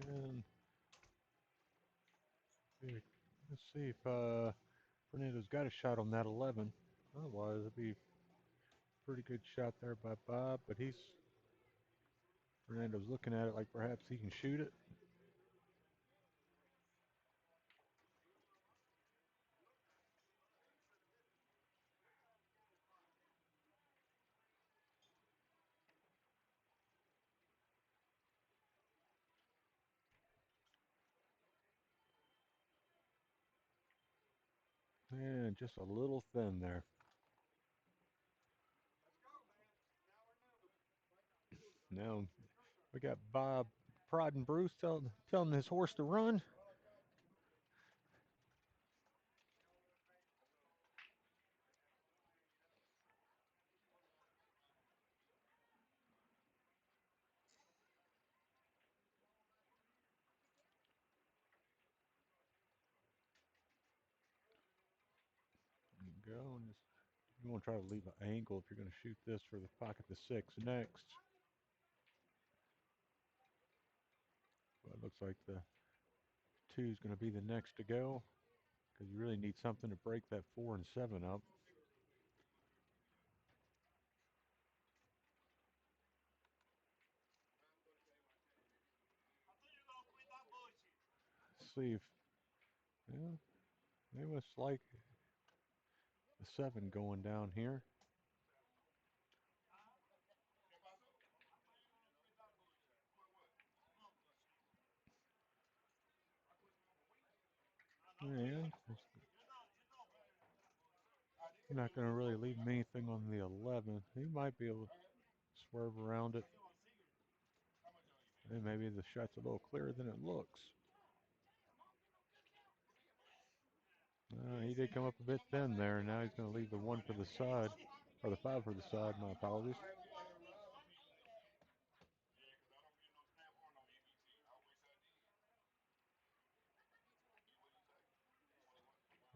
And let's see if Fernando's got a shot on that 11. Otherwise, it'd be a pretty good shot there by Bob. But Fernando's looking at it like perhaps he can shoot it. And just a little thin there. Now we got Bob prodding Bruce, telling his horse to run. There you go. And just, you want to try to leave an angle if you're going to shoot this for the pocket the 6 next. But it looks like the 2 is going to be the next to go because you really need something to break that 4 and 7 up. see if, yeah, they must like the 7 going down here. And he's not going to really leave him anything on the 11. He might be able to swerve around it. And maybe the shot's a little clearer than it looks. He did come up a bit thin there. Now he's going to leave the 1 for the side, or the 5 for the side. My apologies.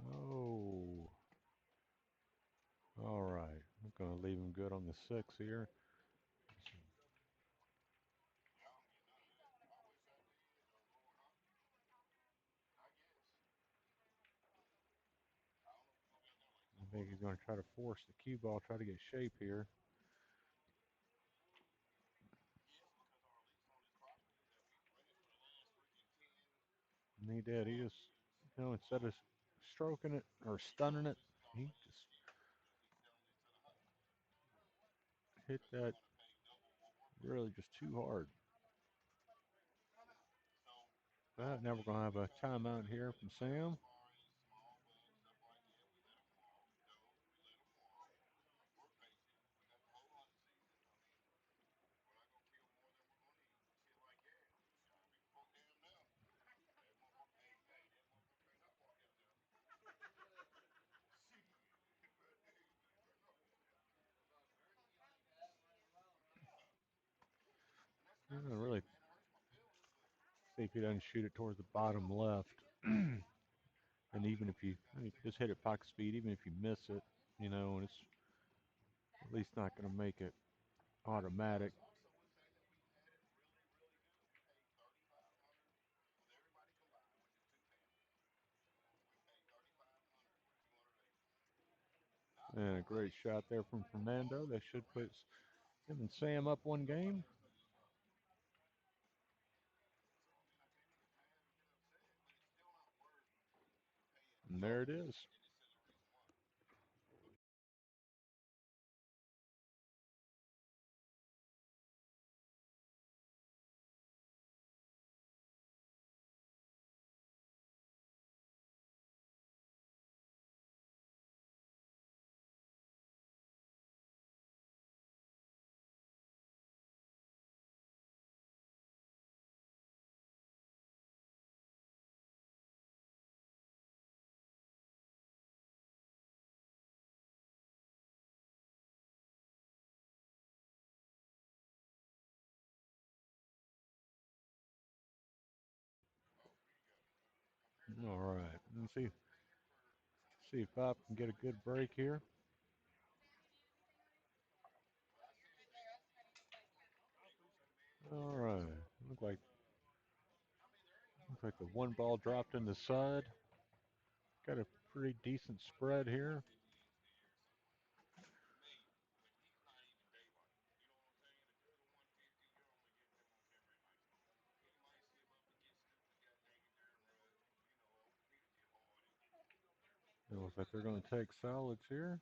Oh, all right. I'm going to leave him good on the 6 here. I think he's going to try to force the cue ball, try to get shape here. And he did. He just, instead of stroking it or stunning it, he just hit that really just too hard. But now we're going to have a timeout here from Sam. I'm going to really see if he doesn't shoot it towards the bottom left. And even if you just hit it pocket speed, even if you miss it, and it's at least not going to make it automatic. And a great shot there from Fernando. That should put him and Sam up 1 game. And there it is. All right. Let's see if Bob can get a good break here. All right. Looks like the 1 ball dropped in the side. Got a pretty decent spread here. It looks like they're going to take solids here.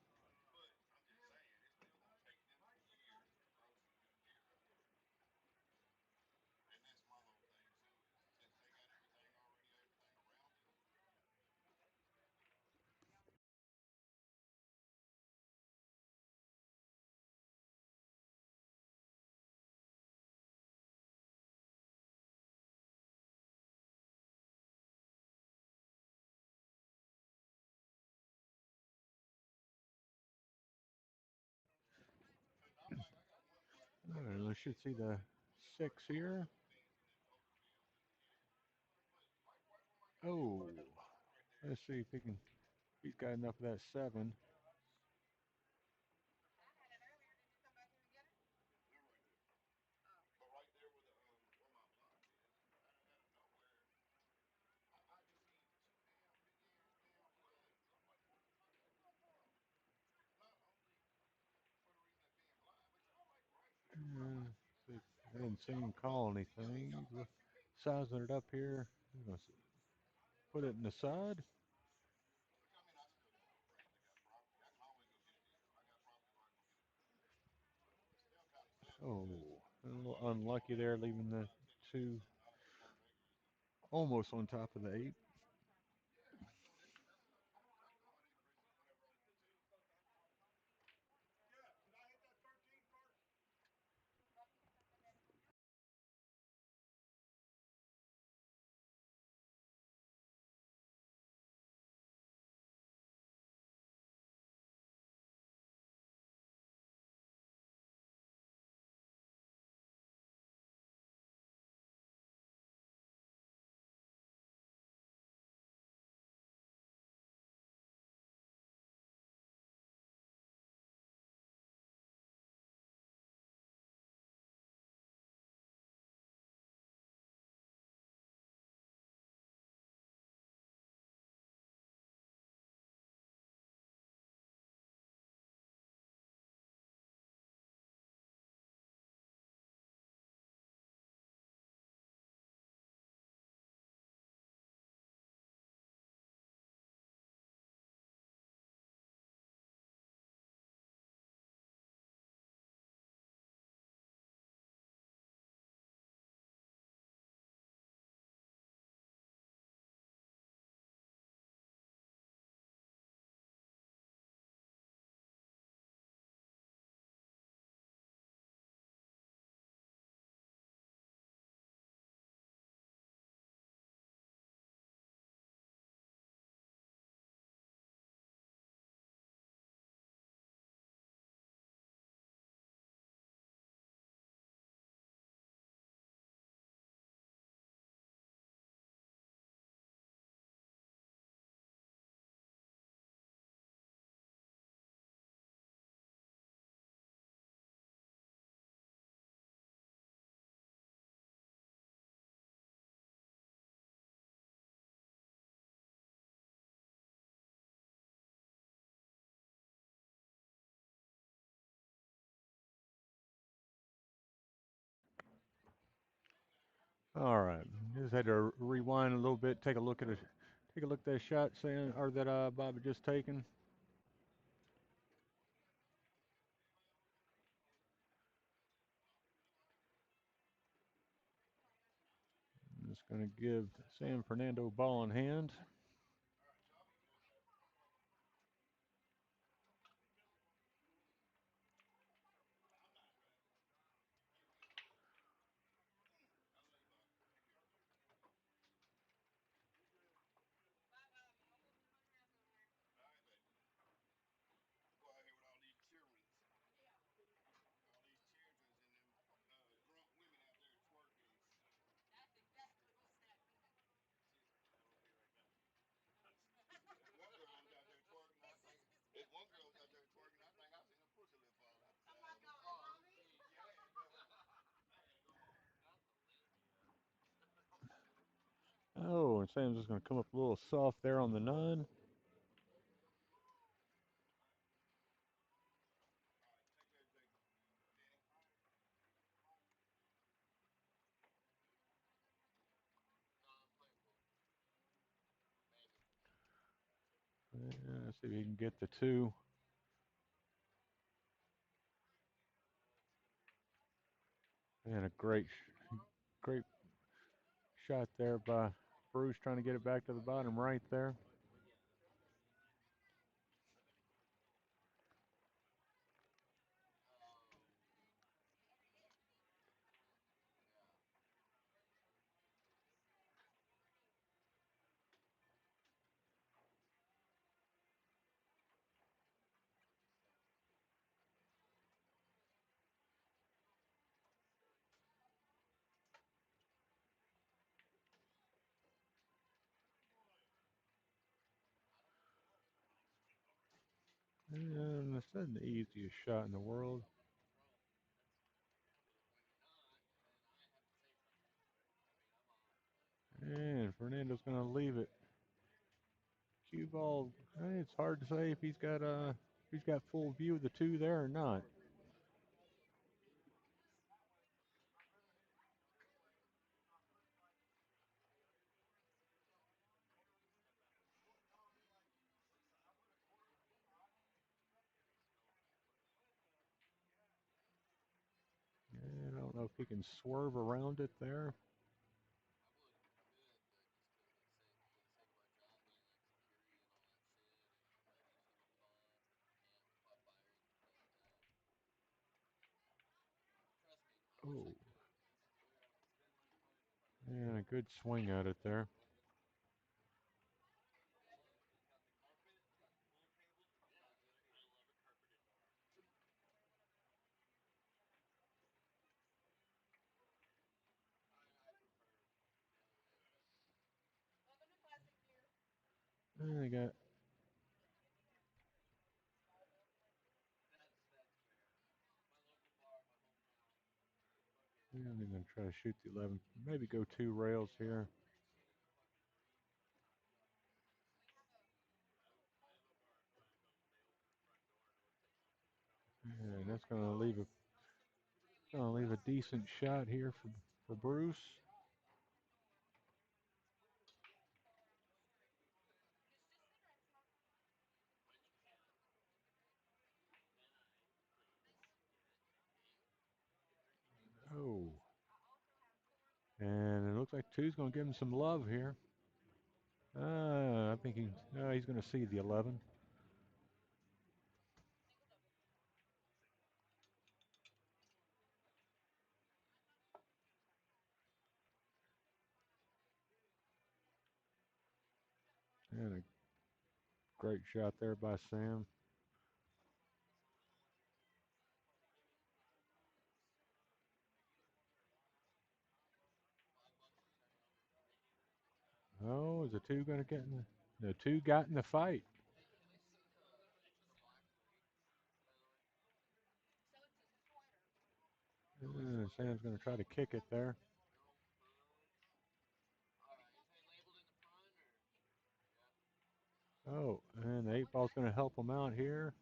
All right, we should see the 6 here. Oh, let's see if he's got enough of that 7. I didn't see him call anything. He's sizing it up here. Put it in the side. Oh, a little unlucky there, leaving the two almost on top of the eight. All right, just had to rewind a little bit, take a look at that shot saying, or that Bob had just taken. I'm just going to give San Fernando ball in hand. Oh, and Sam's just going to come up a little soft there on the nine. Yeah, let's see if he can get the two. And a great shot there by Bruce, trying to get it back to the bottom right there. And this isn't the easiest shot in the world. And Fernando's going to leave it. Cue ball. It's hard to say if he's got full view of the two there or not. know if he can swerve around it there. Oh, and a good swing at it there. And they got, and they're going to try to shoot the 11. Maybe go 2 rails here. And that's going to leave a decent shot here for Bruce. Oh, and it looks like two's going to give him some love here. I think he's going to see the 11. And a great shot there by Sam. Oh, is the two going to get in the two got in the fight? Sam's going to try to kick it there. Oh, and the 8-ball's going to help him out here.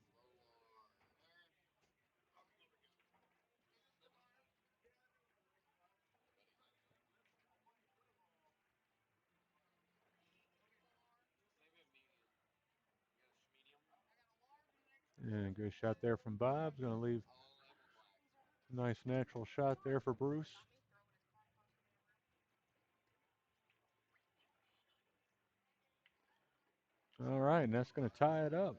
And a good shot there from Bob. Going to leave a nice natural shot there for Bruce. All right, and that's going to tie it up.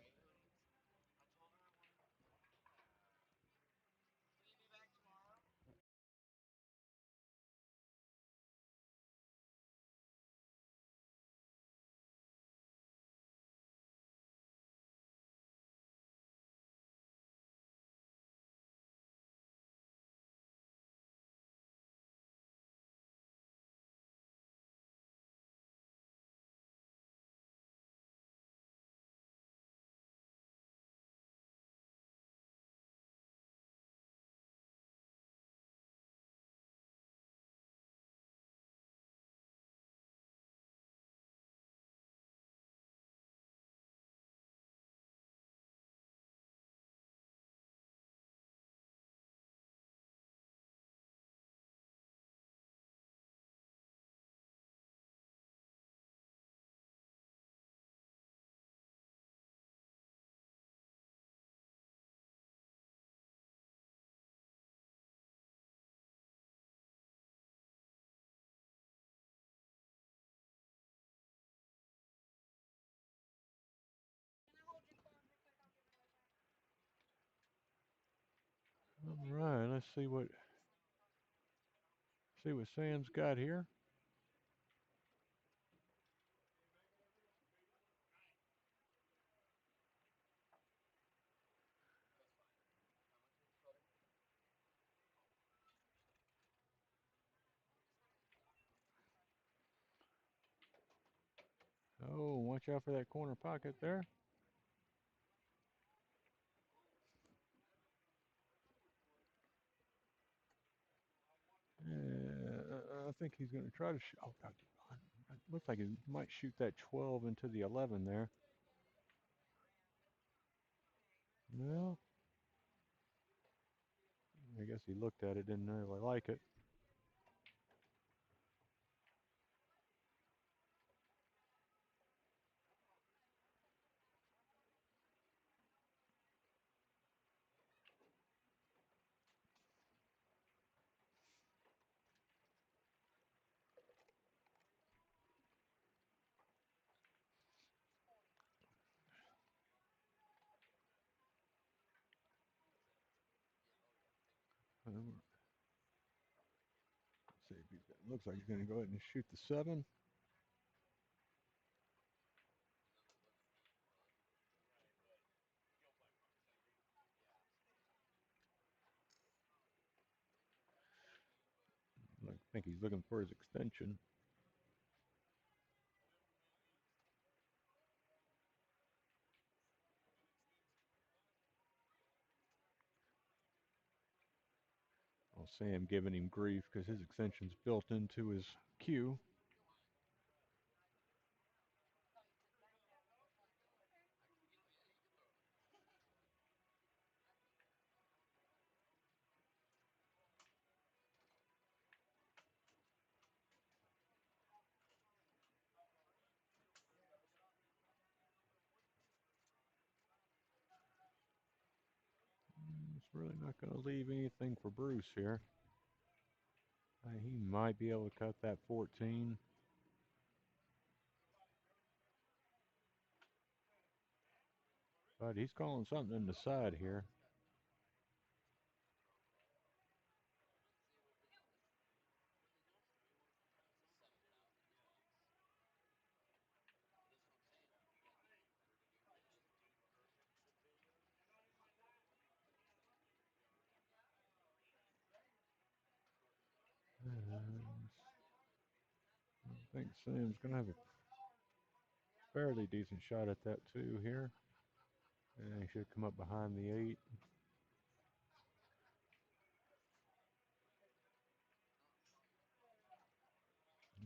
All right, let's see what Sam's got here. Oh, watch out for that corner pocket there. I think he's going to try to shoot. Oh, it looks like he might shoot that 12 into the 11 there. Well, I guess he looked at it, didn't really like it. let's see if he's looks like he's going to go ahead and shoot the 7. I think he's looking for his extension. Well, Sam giving him grief because his extension's built into his cue. It's really not going to leave anything for Bruce here. He might be able to cut that 14. But he's calling something in the side here. And I think Sam's going to have a fairly decent shot at that too here. And he should come up behind the 8.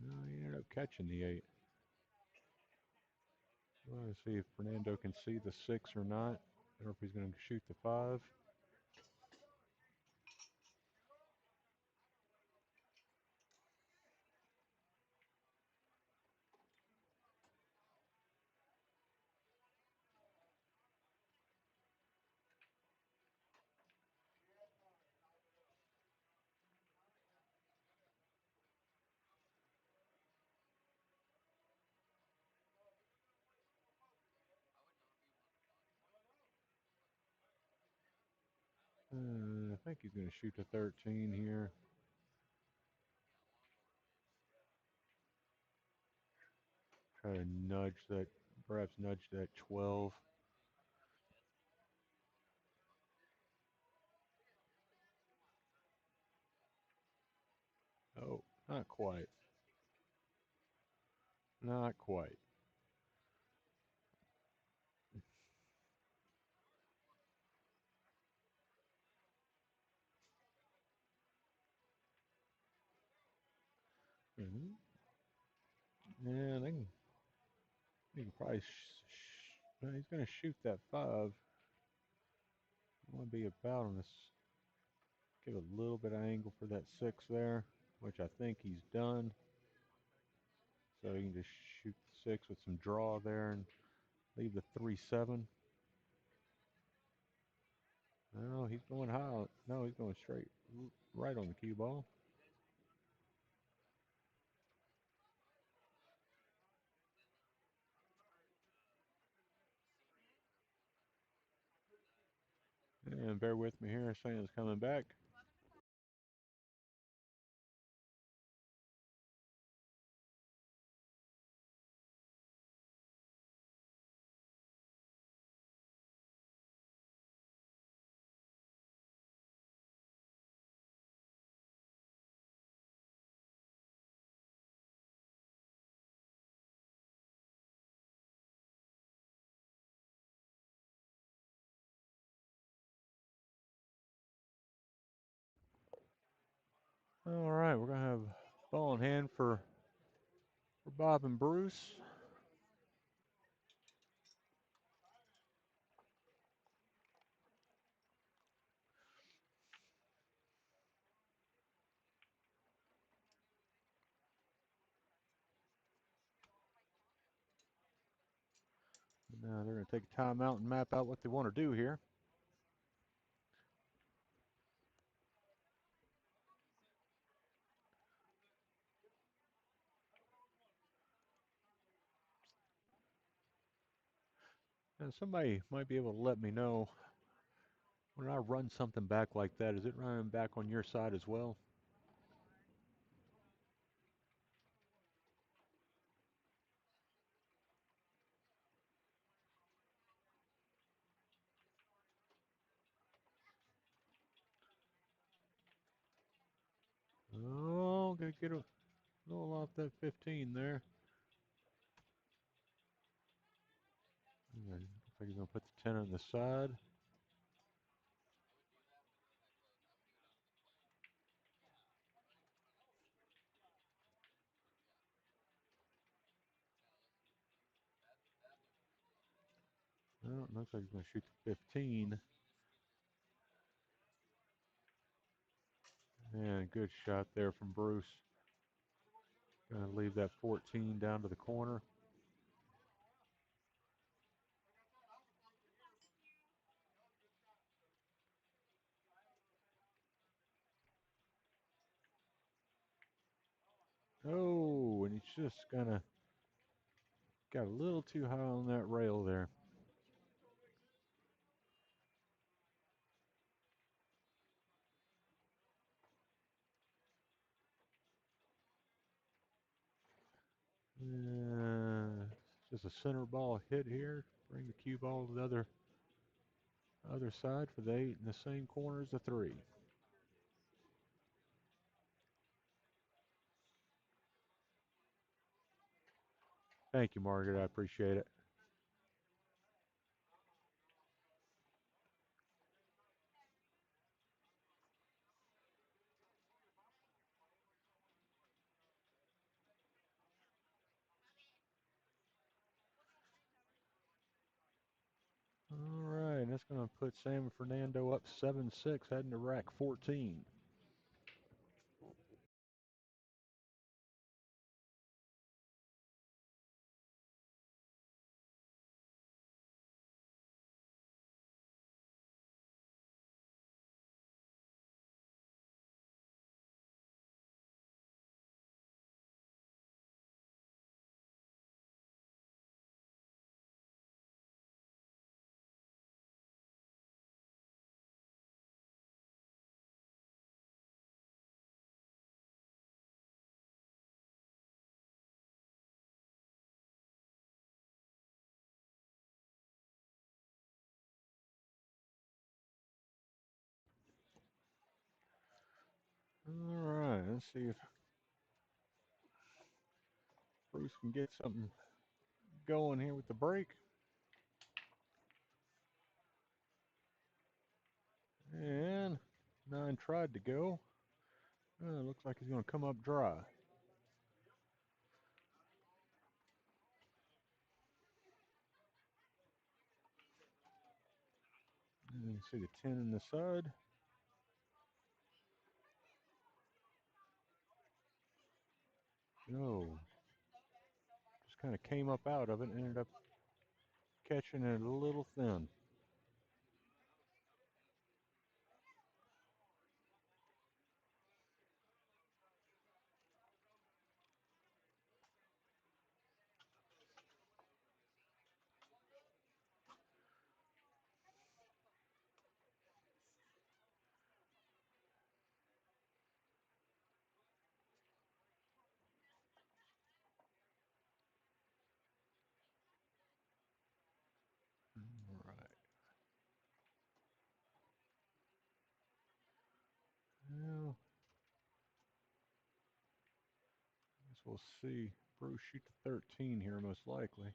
No, he ended up catching the 8. Well, let's see if Fernando can see the 6 or not, or if he's going to shoot the 5. I think he's going to shoot the 13 here. Try to nudge that, perhaps nudge that 12. Oh, not quite. Not quite. Mm-hmm. Yeah, they can probably. No, he's going to shoot that 5. I want to be about on this. Give a little bit of angle for that 6 there, which I think he's done. So he can just shoot the 6 with some draw there and leave the 3-7. No, he's going high. No, he's going straight right on the cue ball. And bear with me here, Sam's coming back. All right, we're going to have ball in hand for Bob and Bruce. Now they're going to take a timeout and map out what they want to do here. And somebody might be able to let me know When I run something back like that, is it running back on your side as well? Oh, gotta get a little off that 15 there. Looks like he's gonna put the 10 on the side. Well, looks like he's gonna shoot the 15. And good shot there from Bruce. Gonna leave that 14 down to the corner. Oh, and he's just gonna got a little too high on that rail there. Just a center ball hit here. Bring the cue ball to the other side for the 8 in the same corner as the 3. Thank you, Margaret. I appreciate it. All right, that's going to put Sam and Fernando up 7-6, heading to rack 14. All right, let's see if Bruce can get something going here with the break. And 9 tried to go. Looks like he's going to come up dry. And you see the 10 in the side. No, just kind of came up out of it and ended up catching it a little thin. All right. Well, I guess we'll see. Bruce shoot the 13 here, most likely.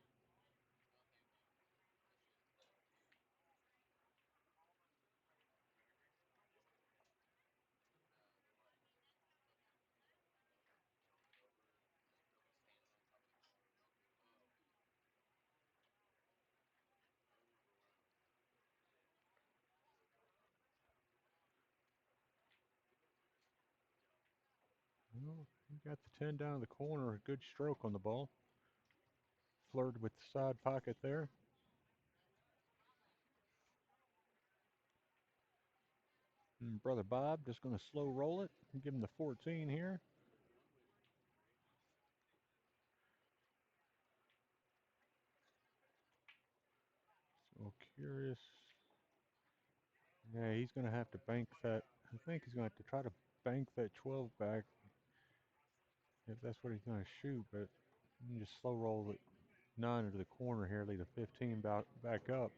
Well, he got the 10 down the corner. A good stroke on the ball. Flirted with the side pocket there. And Brother Bob just going to slow roll it and give him the 14 here. So curious. Yeah, he's going to have to bank that. I think he's going to have to try to bank that 12 back if that's what he's going to shoot. But you can just slow roll it 9 into the corner here, leave the 15 back up.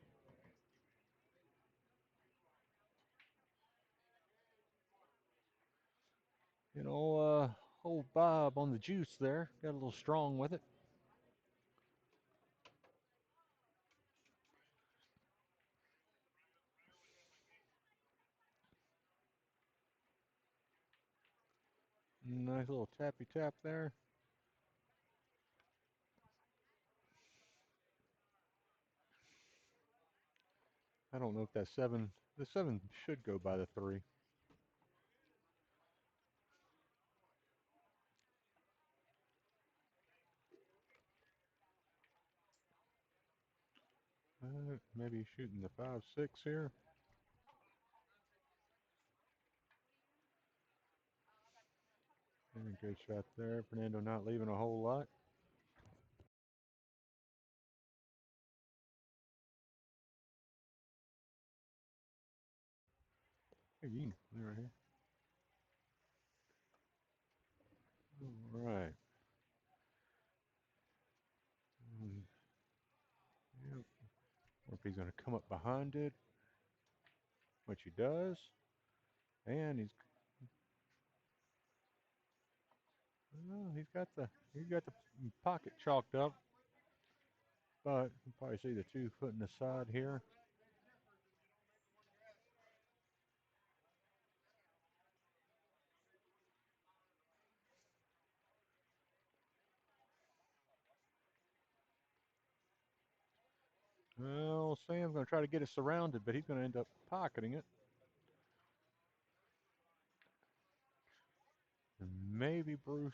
You know, old Bob on the juice there. Got a little strong with it. Nice little tappy tap there. I don't know if that 7, the 7 should go by the 3. Maybe shooting the 5-6 here. And a good shot there. Fernando not leaving a whole lot. Hey, you can play right here. All right. Um, yep. Or if he's going to come up behind it, which he does. And he's got the pocket chalked up, but you can probably see the 2 foot in the side here. Well, Sam's going to try to get it surrounded, but he's going to end up pocketing it. And maybe Bruce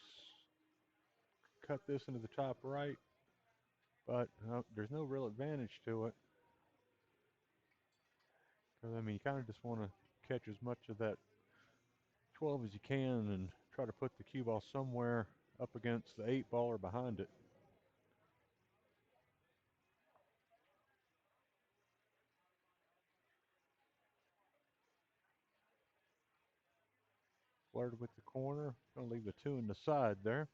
cut this into the top right, but there's no real advantage to it. Because, I mean, you kind of just want to catch as much of that 12 as you can and try to put the cue ball somewhere up against the 8 ball or behind it. Flirted with the corner. Going to leave the 2 in the side there.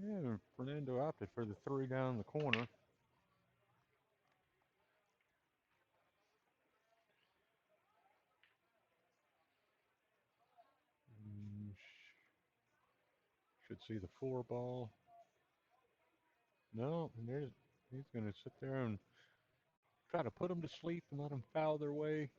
Yeah, Fernando opted for the 3 down the corner. Mm, Should see the 4 ball. No, and he's going to sit there and try to put them to sleep and let them foul their way.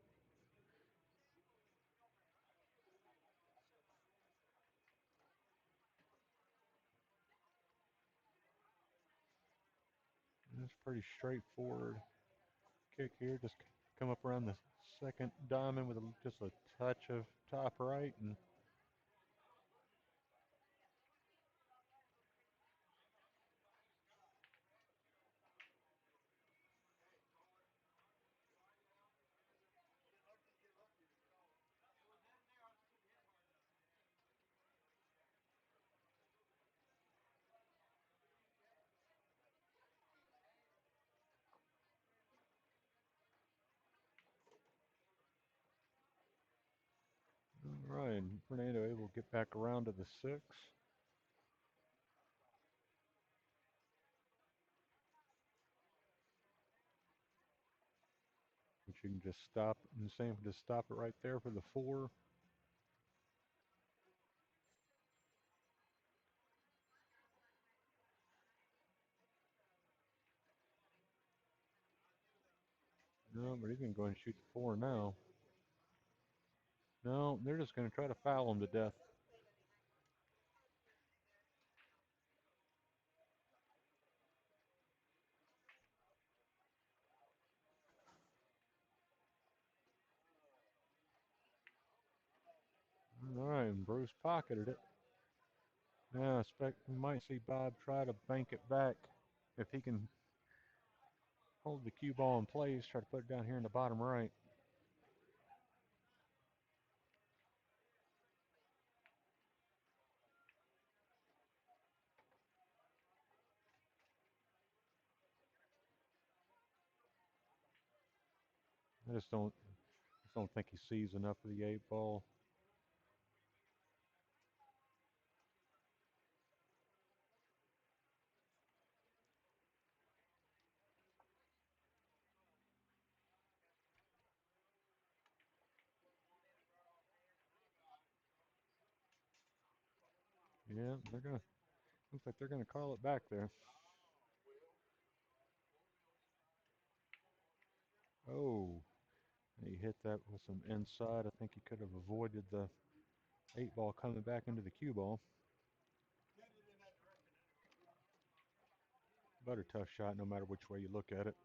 It's pretty straightforward kick here. Just come up around the second diamond with just a touch of top right, and all right, Fernando able to get back around to the 6. Which you can just stop, and Sam can just stop it right there for the 4. No, but he's going to go and shoot the 4 now. No, they're just going to try to foul him to death. All right, and Bruce pocketed it. Now I expect we might see Bob try to bank it back if he can hold the cue ball in place. Try to put it down here in the bottom right. I just don't think he sees enough of the 8 ball. Yeah, they're gonna looks like they're gonna call it back there. Oh, he hit that with some inside. I think he could have avoided the 8 ball coming back into the cue ball. But a tough shot no matter which way you look at it.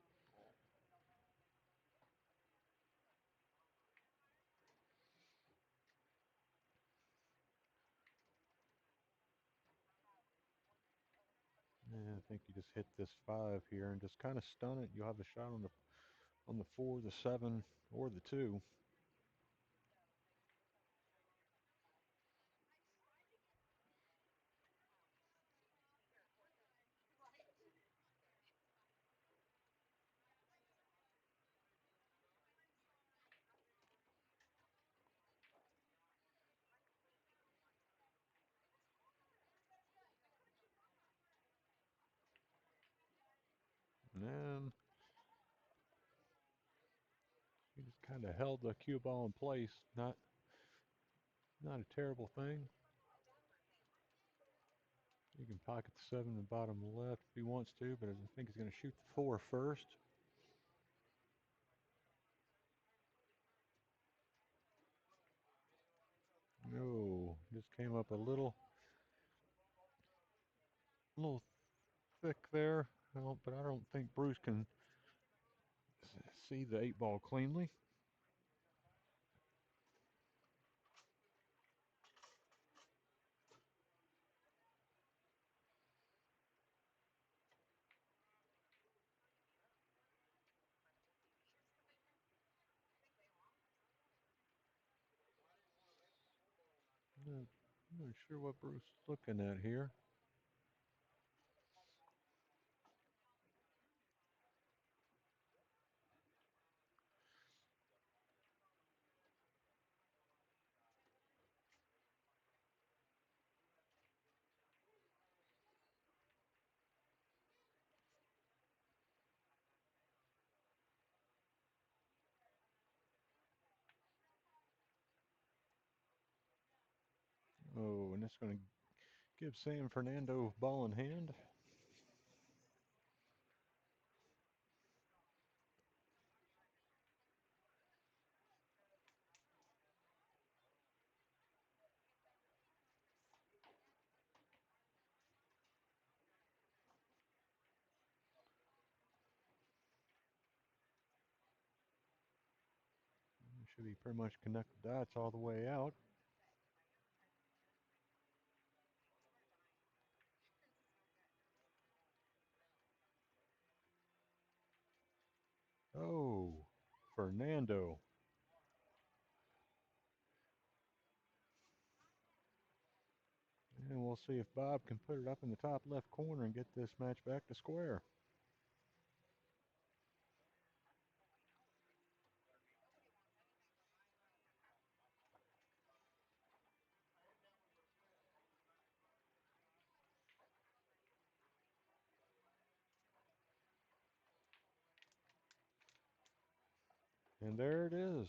Yeah, I think you just hit this 5 here and just kind of stun it. You'll have a shot on the 4, the 7, or the 2. And he just kind of held the cue ball in place. Not a terrible thing. You can pocket the 7 in the bottom left if he wants to, but I think he's going to shoot the 4 first. No, just came up a little thick there. But I don't think Bruce can see the 8 ball cleanly. I'm not sure what Bruce is looking at here. Oh, and it's going to give Sam Fernando ball in hand. Should be pretty much connected dots all the way out. Oh, Fernando. And we'll see if Bob can put it up in the top left corner and get this match back to square. And there it is.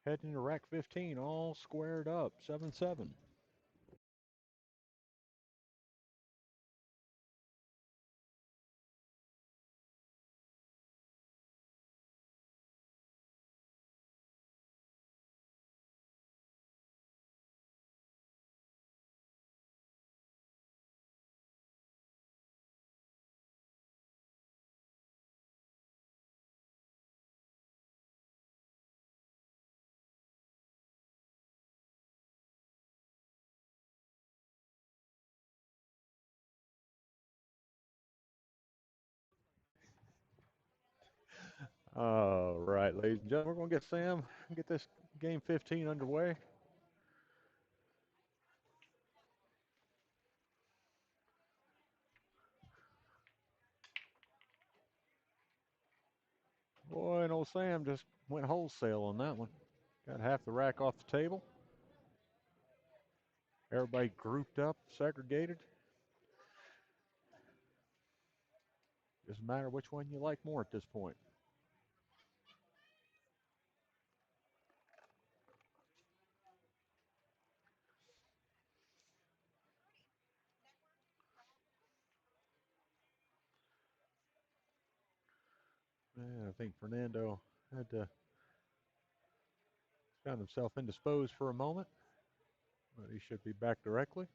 Heading to rack 15, all squared up, 7-7. All right, ladies and gentlemen, we're going to get Sam, get this game 15 underway. Boy, and old Sam just went wholesale on that one. Got half the rack off the table. Everybody grouped up, segregated. Doesn't matter which one you like more at this point. Man, I think Fernando had to found himself indisposed for a moment, but he should be back directly.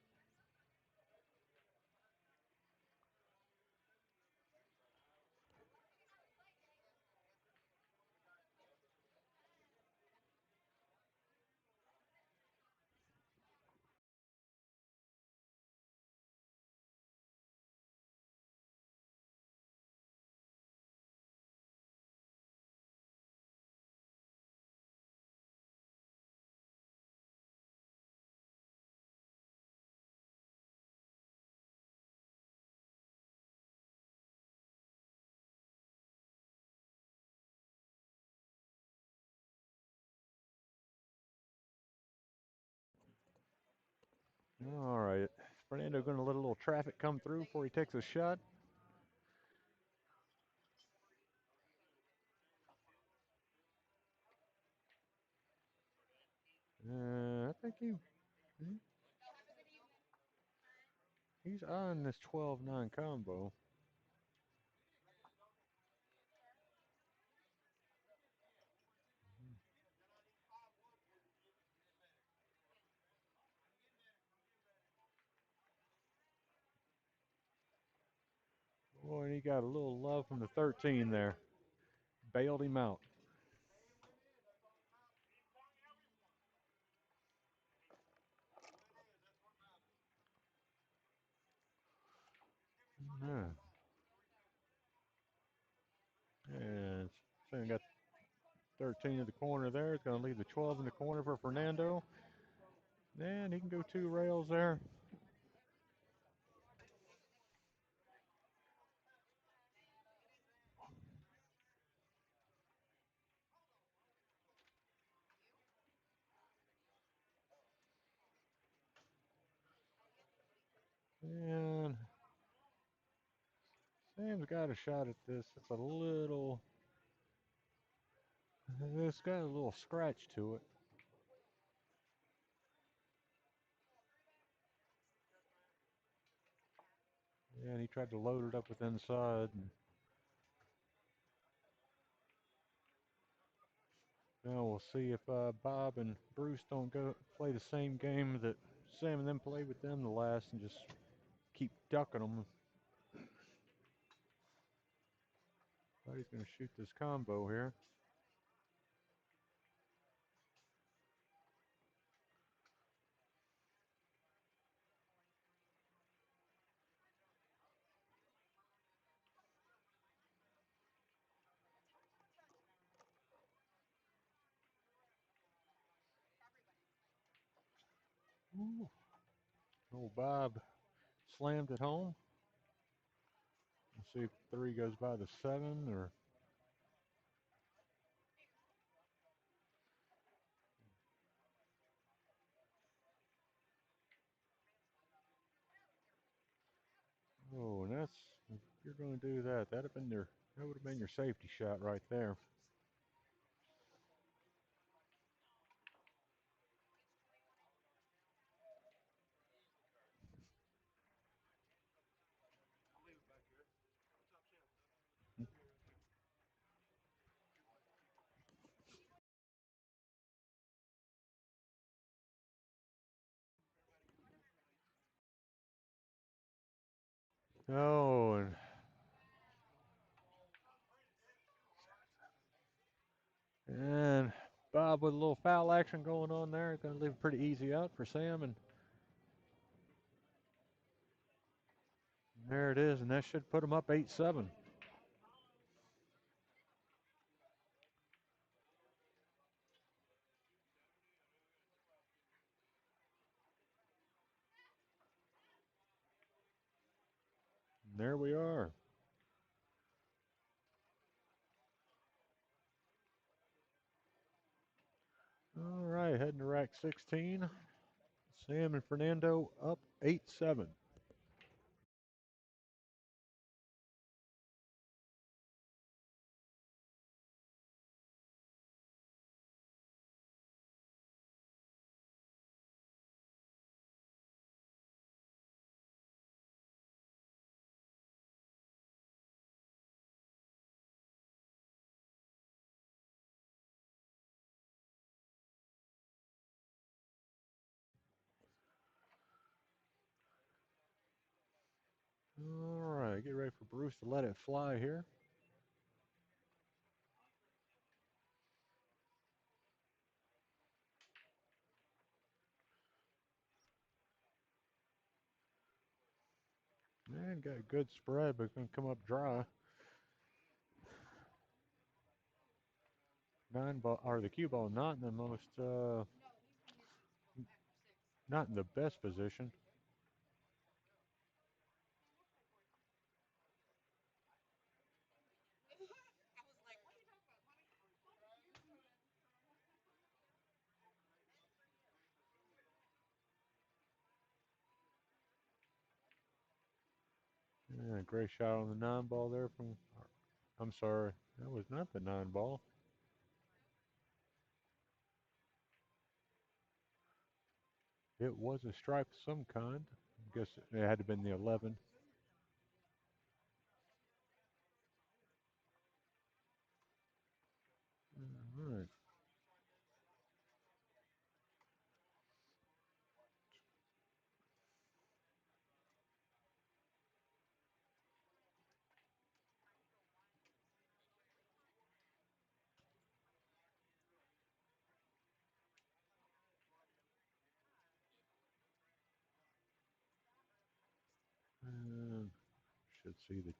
All right. Fernando going to let a little traffic come through before he takes a shot. I think he's on this 12-9 combo. Boy, and he got a little love from the 13 there. Bailed him out. Yeah. And Sam got 13 in the corner there. It's going to leave the 12 in the corner for Fernando. And he can go 2 rails there. And Sam's got a shot at this. It's a little, it's got a little scratch to it. Yeah, and he tried to load it up with inside. And now we'll see if Bob and Bruce don't go play the same game that Sam and them played with them the last and just keep ducking them. But he's going to shoot this combo here. Ooh. Old Bob slammed it home. Let's see if 3 goes by the 7 or. Oh, and that's, if you're going to do that, that would have been your safety shot right there. Oh, and Bob with a little foul action going on there. Going to leave it pretty easy out for Sam, and there it is, and that should put him up 8-7. There we are. Heading to rack 16. Sam and Fernando up 8-7. All right, get ready for Bruce to let it fly here. And got a good spread, but going to come up dry. 9 ball, or the cue ball, not in the most, not in the best position. Yeah, great shot on the 9 ball there from, I'm sorry, that was not the 9 ball. It was a stripe of some kind. I guess it had to have been the 11. All right. Uh, should see the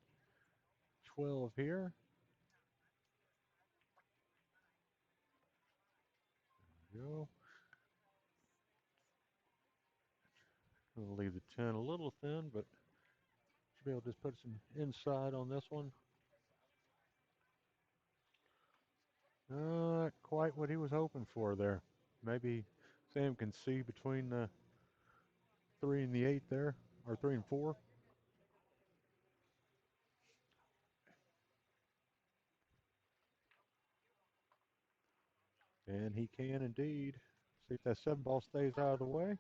12 here. There we go. Gonna leave the 10 a little thin, but should be able to just put some inside on this one. Not quite what he was hoping for there. Maybe Sam can see between the 3 and the 8 there, or 3 and 4. And he can indeed. See if that 7 ball stays out of the way.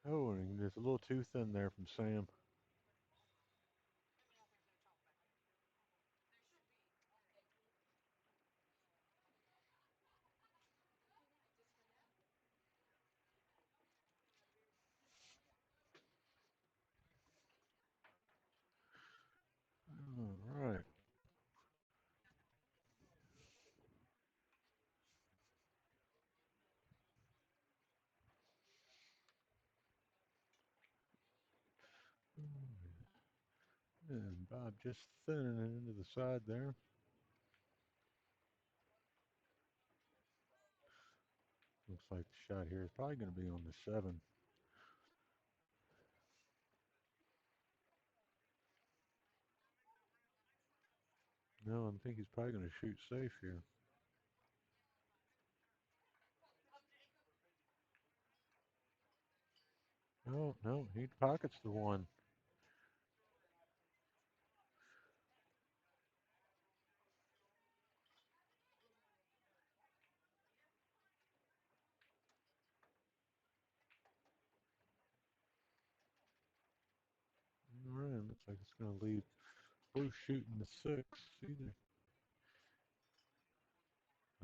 Oh, and it's a little too thin there from Sam. All right. And Bob just thinning it into the side there. Looks like the shot here is probably going to be on the 7. No, I think he's probably going to shoot safe here. Oh, no, he pockets the 1. All right, looks like it's going to leave Bruce shooting the 6. Either.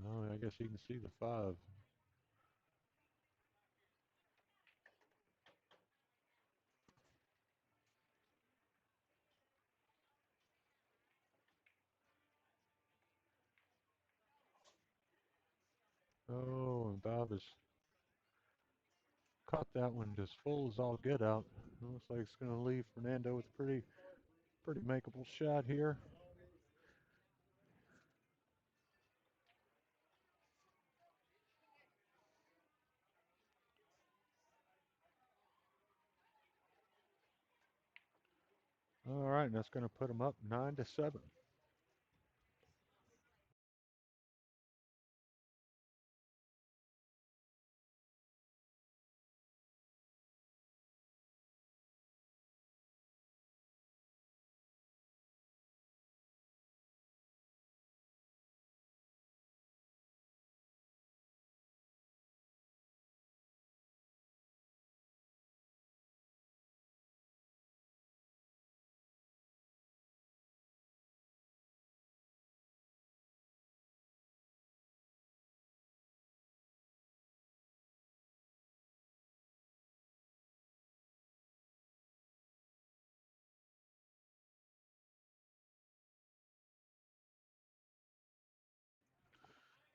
Oh, I guess he can see the 5. Oh, and Bob has caught that one just full as all get out. It looks like it's going to leave Fernando with a pretty makeable shot here. right, and that's going to put them up 9-7.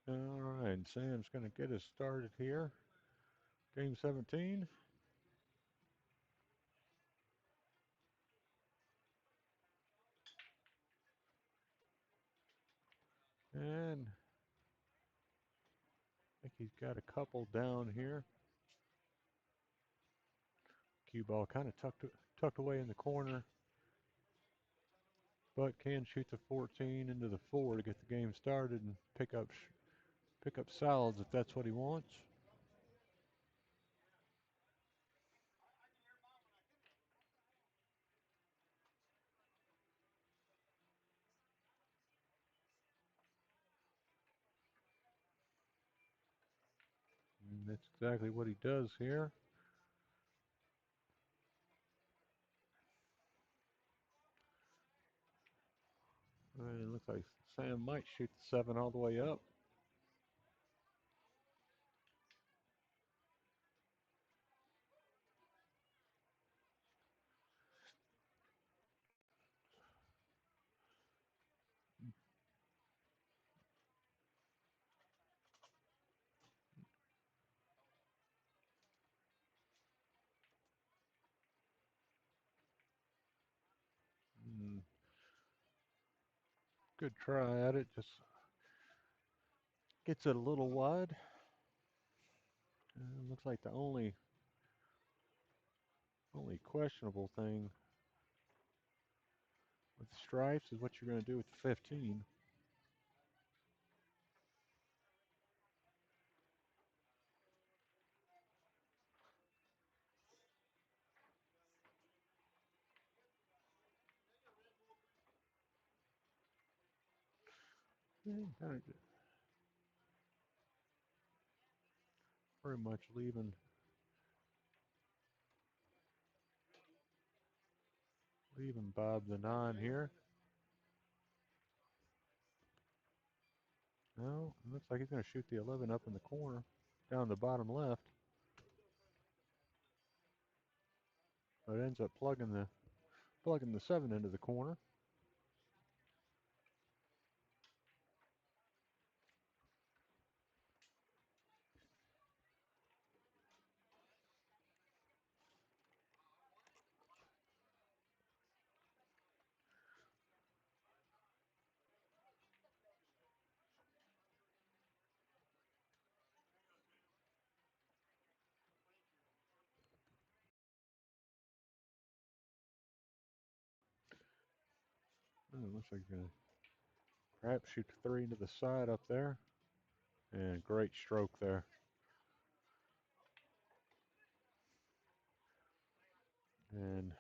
All right, Sam's going to get us started here. Game 17. And I think he's got a couple down here. Cue ball kind of tucked away in the corner, but can shoot the 14 into the 4 to get the game started and pick up solids if that's what he wants. And that's exactly what he does here. And it looks like Sam might shoot the 7 all the way up. Good try at it, just gets it a little wide. Looks like the only questionable thing with the stripes is what you're going to do with the 15. Kind of pretty much leaving Bob the 9 here. No, it looks like he's going to shoot the 11 up in the corner, down the bottom left. But it ends up plugging the 7 into the corner. And it looks like he's going to perhaps shoot the 3 into the side up there. And great stroke there. And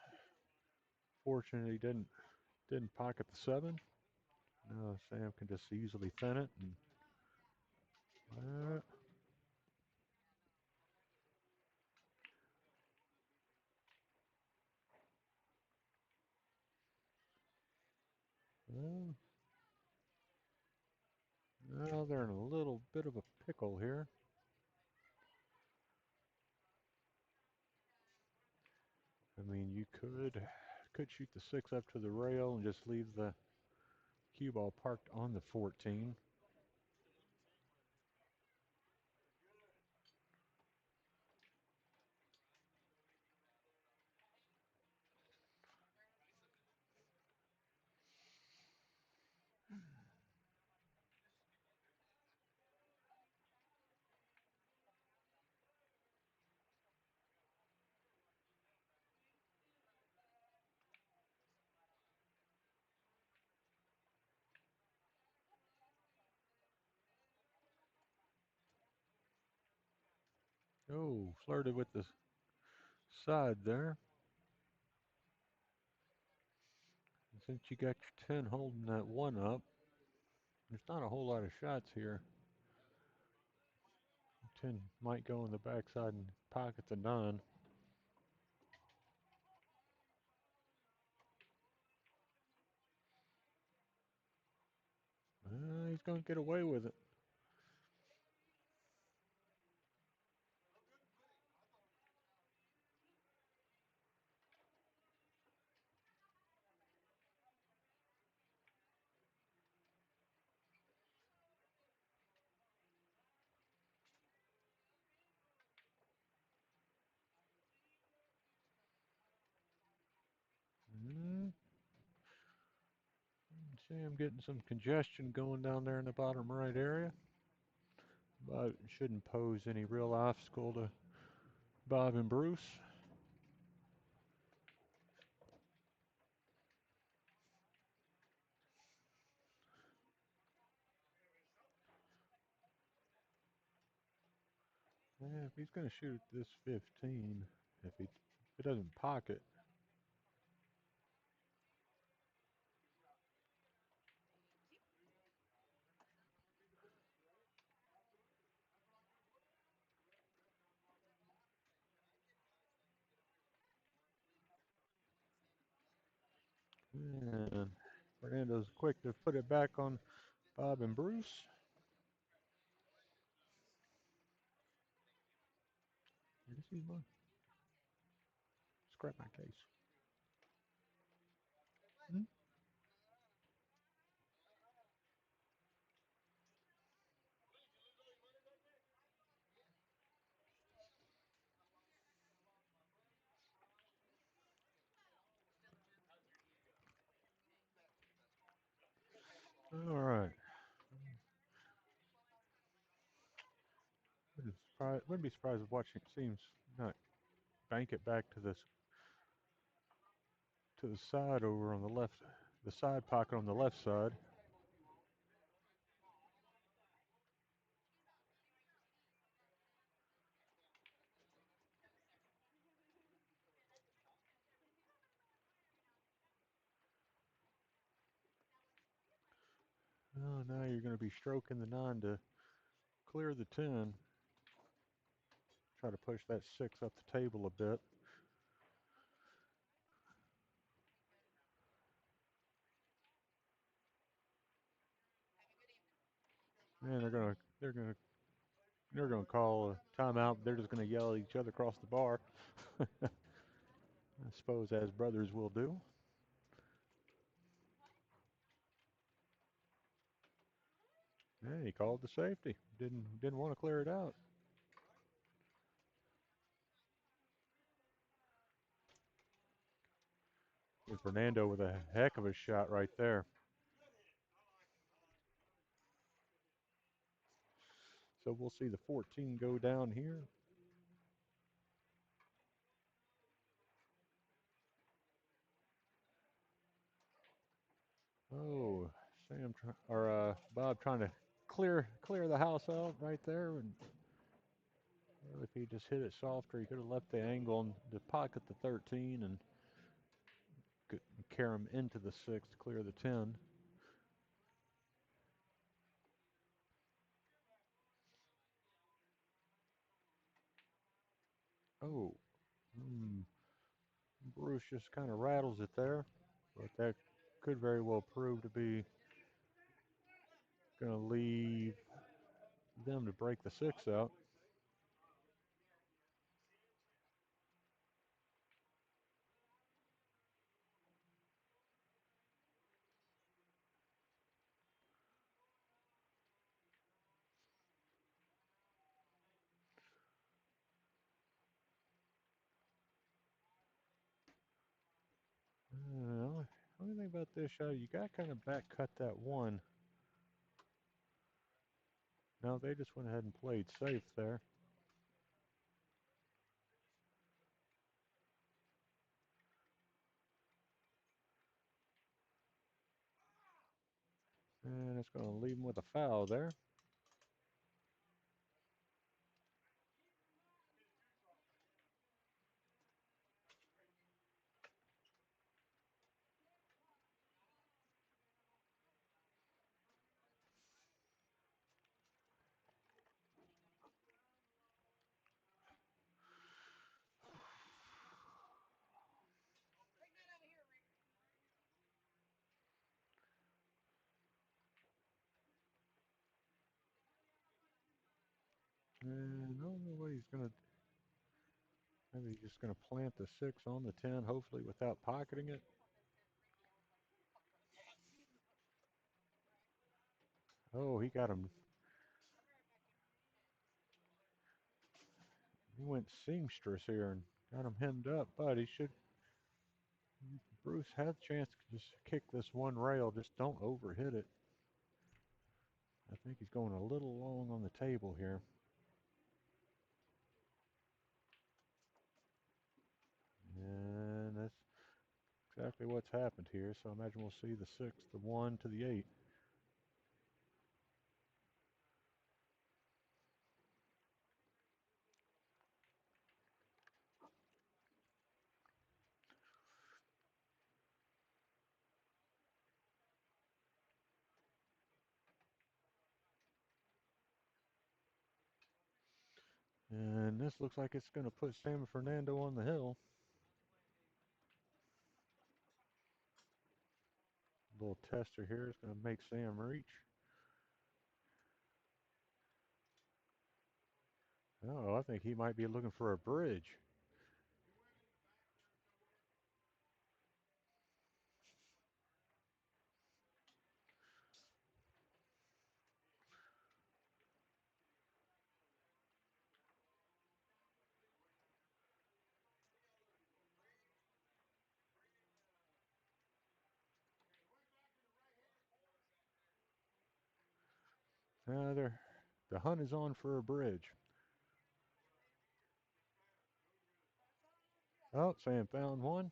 fortunately, he didn't pocket the 7. Now Sam can just easily thin it. And well, now they're in a little bit of a pickle here. I mean, you could shoot the 6 up to the rail and just leave the cue ball parked on the 14. Oh, flirted with the side there. And since you got your 10 holding that one up, there's not a whole lot of shots here. 10 might go in the backside and pocket the 9. He's going to get away with it. Mm, see him getting some congestion going down there in the bottom right area, but it shouldn't pose any real obstacle to Bob and Bruce. Yeah, if he's going to shoot this 15, if it doesn't pocket, and Fernando's quick to put it back on Bob and Bruce. This is my scrap my case. Hmm? All right. Wouldn't be surprised if watching it seems not bank it back to the side over on the left, the side pocket on the left side. Oh, now you're going to be stroking the 9 to clear the 10. Try to push that 6 up the table a bit. And they're gonna call a timeout. They're just gonna yell at each other across the bar. I suppose as brothers will do. Yeah, he called the safety. Didn't want to clear it out. And Fernando with a heck of a shot right there. So we'll see the 14 go down here. Oh, Bob trying to clear the house out right there, and well, if he just hit it softer, he could have left the angle and to pocket the 13 and could carry him into the 6 to clear the 10. Oh, hmm. Bruce just kind of rattles it there, but that could very well prove to be going to leave them to break the 6 out. Only thing about this shot, you got to kind of back cut that 1. No, they just went ahead and played safe there. And it's going to leave them with a foul there. And I don't know what he's going to. Maybe he's just going to plant the 6 on the 10, hopefully without pocketing it. Oh, he got him. He went seamstress here and got him hemmed up, but he should. Bruce had a chance to just kick this one rail. Just don't overhit it. I think he's going a little long on the table here. And that's exactly what's happened here. So I imagine we'll see the 6, the 1 to the 8. And this looks like it's going to put Sam and Fernando on the hill. A little tester here is going to make Sam reach. Oh, I think he might be looking for a bridge. The hunt is on for a bridge. Oh, Sam found one.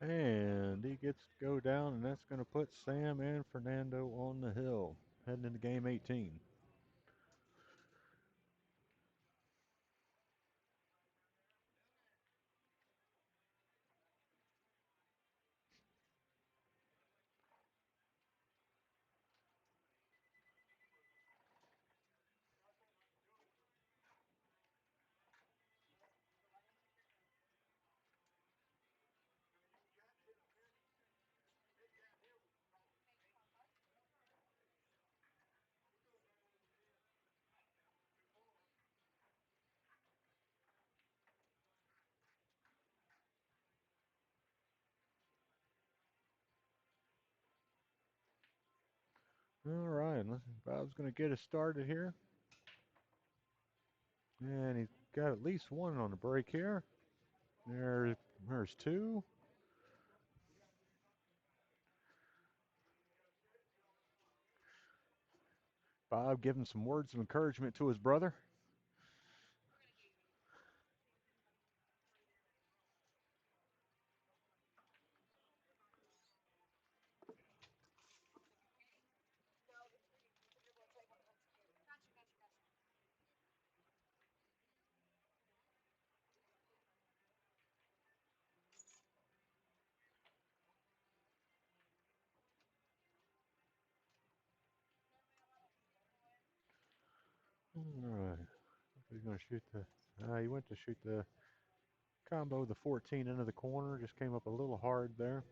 And he gets to go down, and that's going to put Sam and Fernando on the hill, heading into game 18. All right, Bob's going to get us started here. And he's got at least one on the break here. There's 2. Bob giving some words of encouragement to his brother. All right. He's going to shoot he went to shoot the combo, the 14 into the corner. Just came up a little hard there.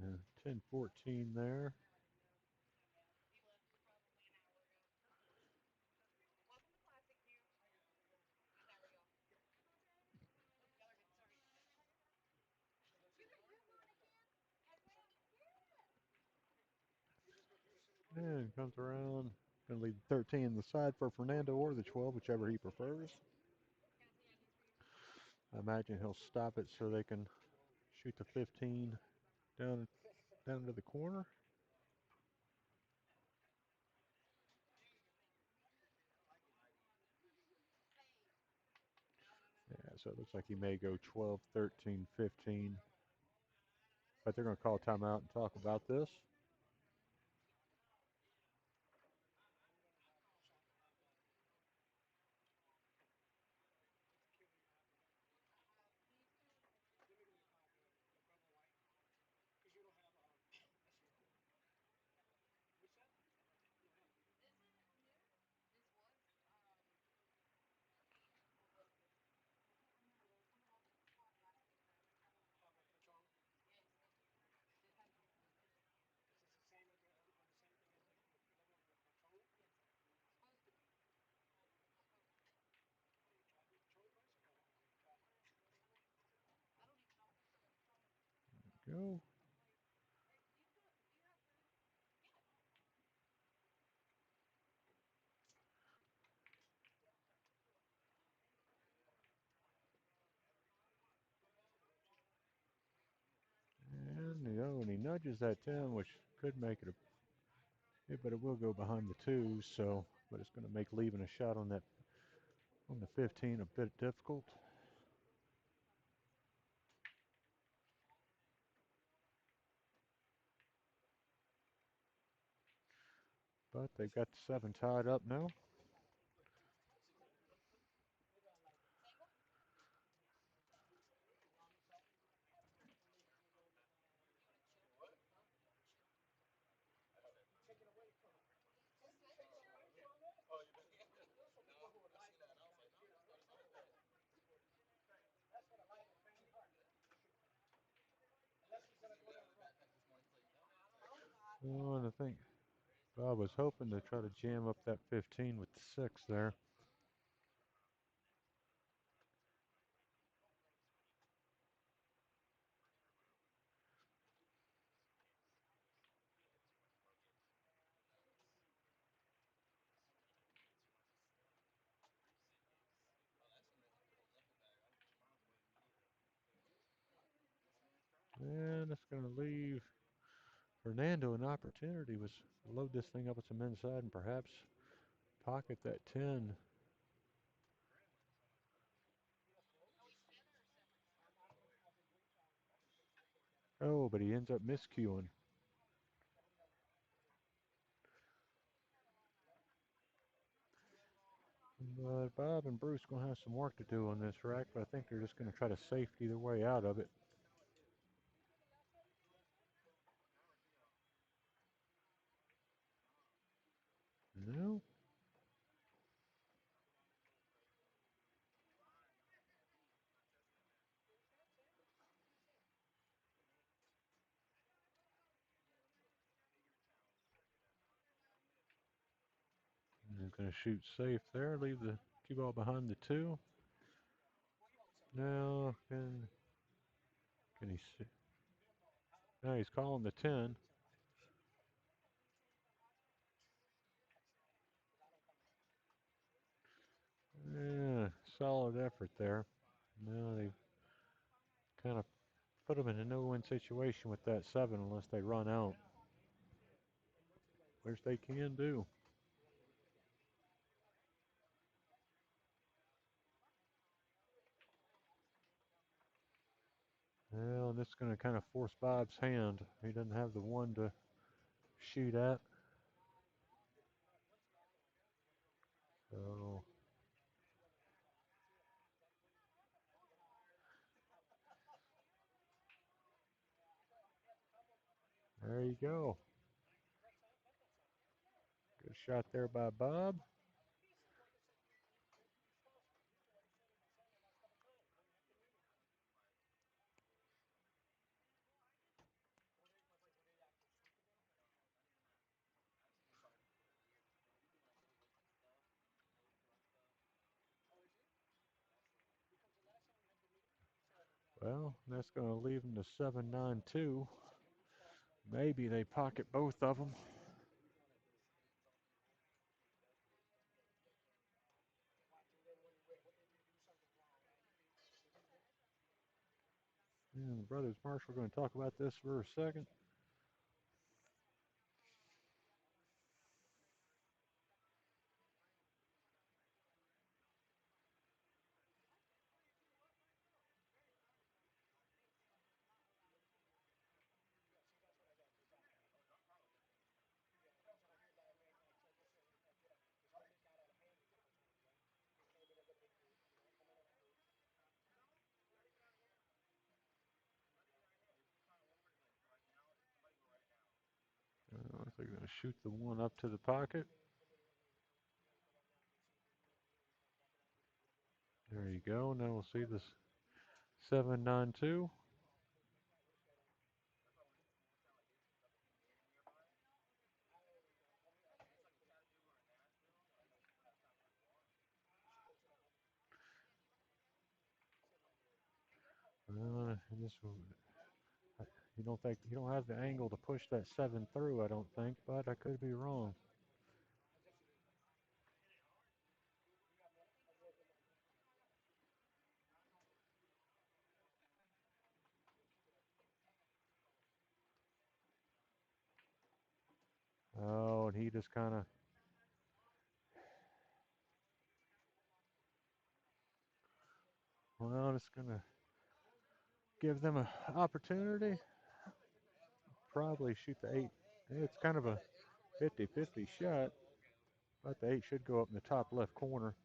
Uh, 10-14 there. And comes around. Going to leave the 13 in the side for Fernando or the 12, whichever he prefers. I imagine he'll stop it so they can shoot the 15 down to the corner. So it looks like he may go 12, 13, 15. But they're going to call timeout and talk about this. Go. And he nudges that 10, which could make it a hit, but it will go behind the 2. So, but it's going to make leaving a shot on that on the 15 a bit difficult. But they've got the 7 tied up now. Oh, and I think Bob was hoping to try to jam up that 15 with the 6 there. And it's going to leave Fernando an opportunity was to load this thing up with some inside and perhaps pocket that 10. Oh, but he ends up miscuing. But Bob and Bruce going to have some work to do on this rack, but I think they're just going to try to safety their way out of it. No. He's going to shoot safe there, leave the cue ball behind the 2. Now, can he see? Now he's calling the 10. Yeah, solid effort there. Now they kind of put them in a no-win situation with that 7 unless they run out, which they can do. Well, and this is going to kind of force Bob's hand. He doesn't have the 1 to shoot at. So there you go. Good shot there by Bob. Well, that's going to leave them to 7-9-2. Maybe they pocket both of them. And the brothers Marshall are going to talk about this for a second. like he's going to shoot the one up to the pocket. There you go. Now we'll see this 7-9-2. This you don't have the angle to push that 7 through, I don't think, but I could be wrong. Oh, and he just kind of, well, it's going to give them an opportunity. Probably shoot the 8. It's kind of a 50-50 shot, but the 8 should go up in the top left corner.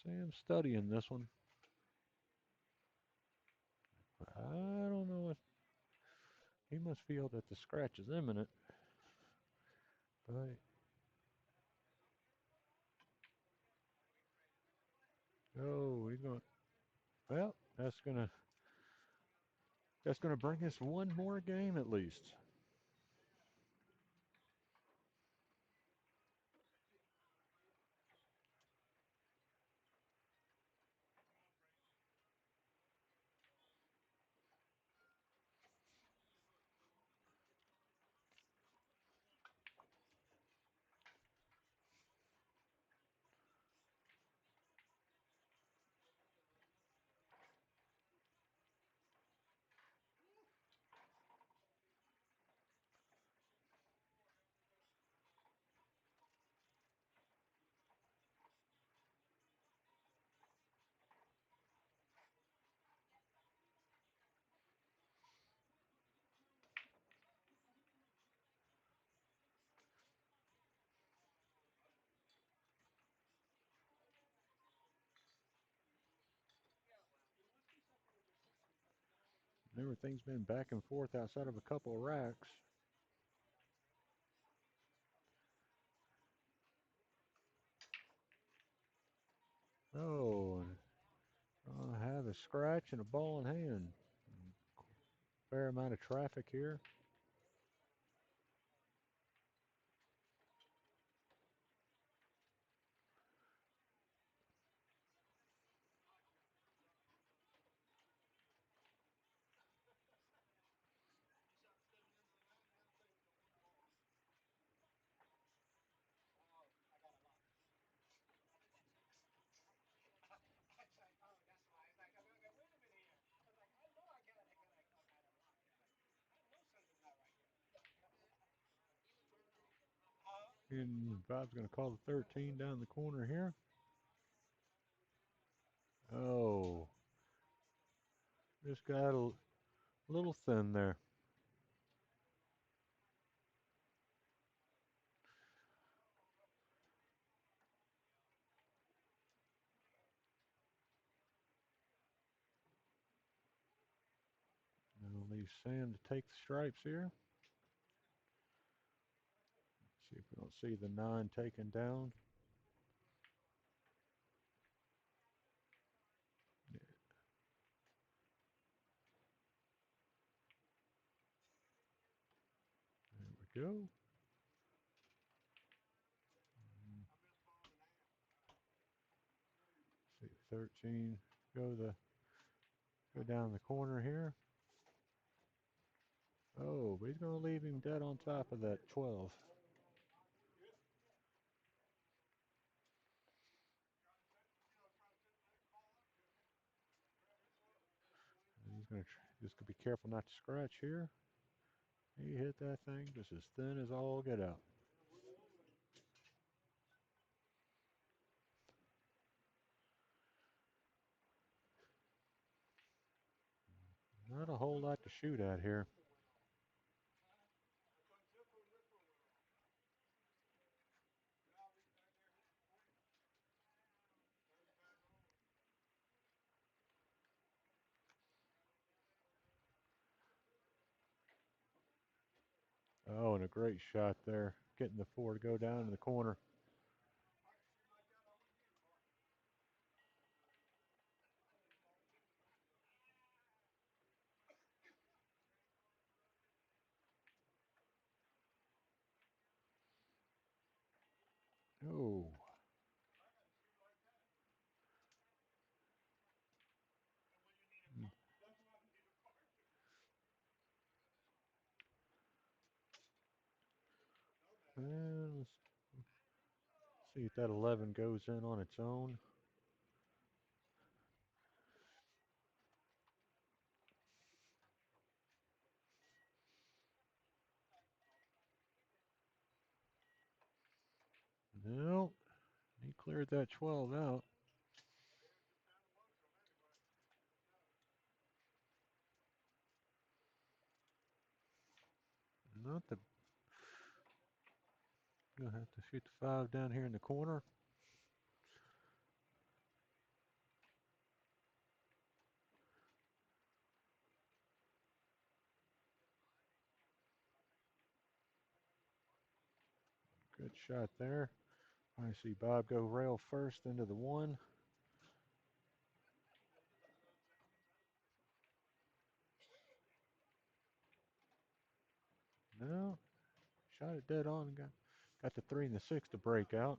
Sam's studying this one. I don't know if he must feel that the scratch is imminent. But oh, he's going. Well, that's gonna bring us one more game at least. Everything's been back and forth outside of a couple of racks. Oh, I have a scratch and a ball in hand. Fair amount of traffic here. And Bob's going to call the 13 down the corner here. Oh, just got a little thin there. Now leave Sam to take the stripes here. See if we don't see the 9 taken down. There we go. See 13 go down the corner here. Oh, but he's going to leave him dead on top of that 12. Just be careful not to scratch here. He hit that thing just as thin as all get out. Not a whole lot to shoot at here. Oh, and a great shot there, getting the 4 to go down in the corner. Oh, and let's see if that 11 goes in on its own. No, he cleared that 12 out. Not the. Gonna have to shoot the 5 down here in the corner. Good shot there. I see Bob go rail first into the 1. No, shot it dead on and got the 3 and the 6 to break out.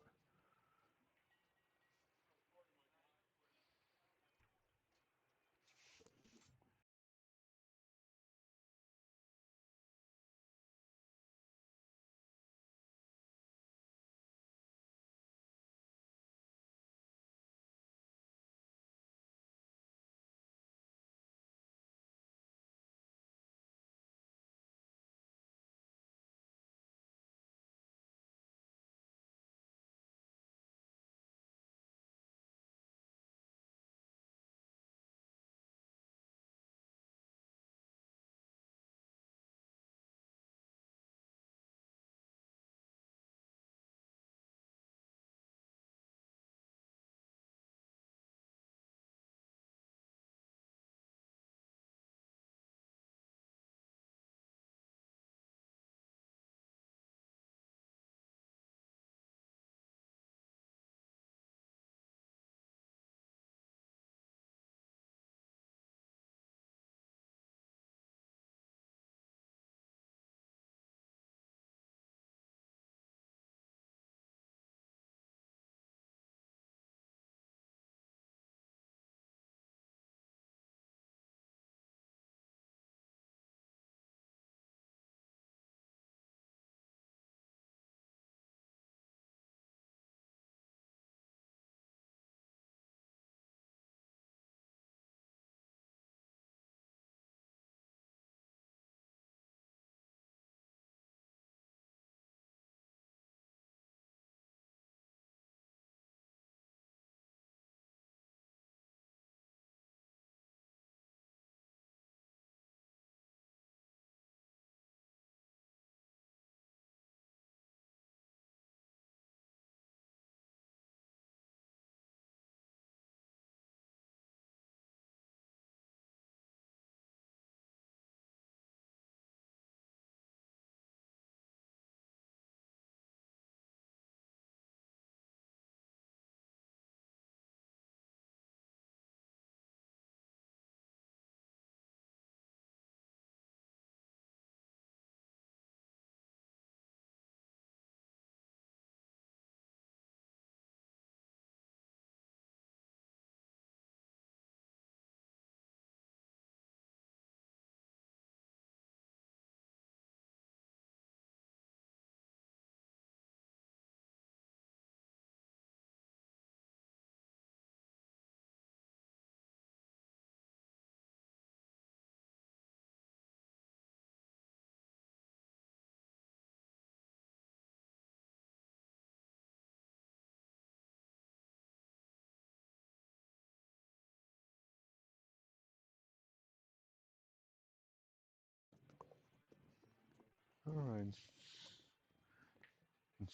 And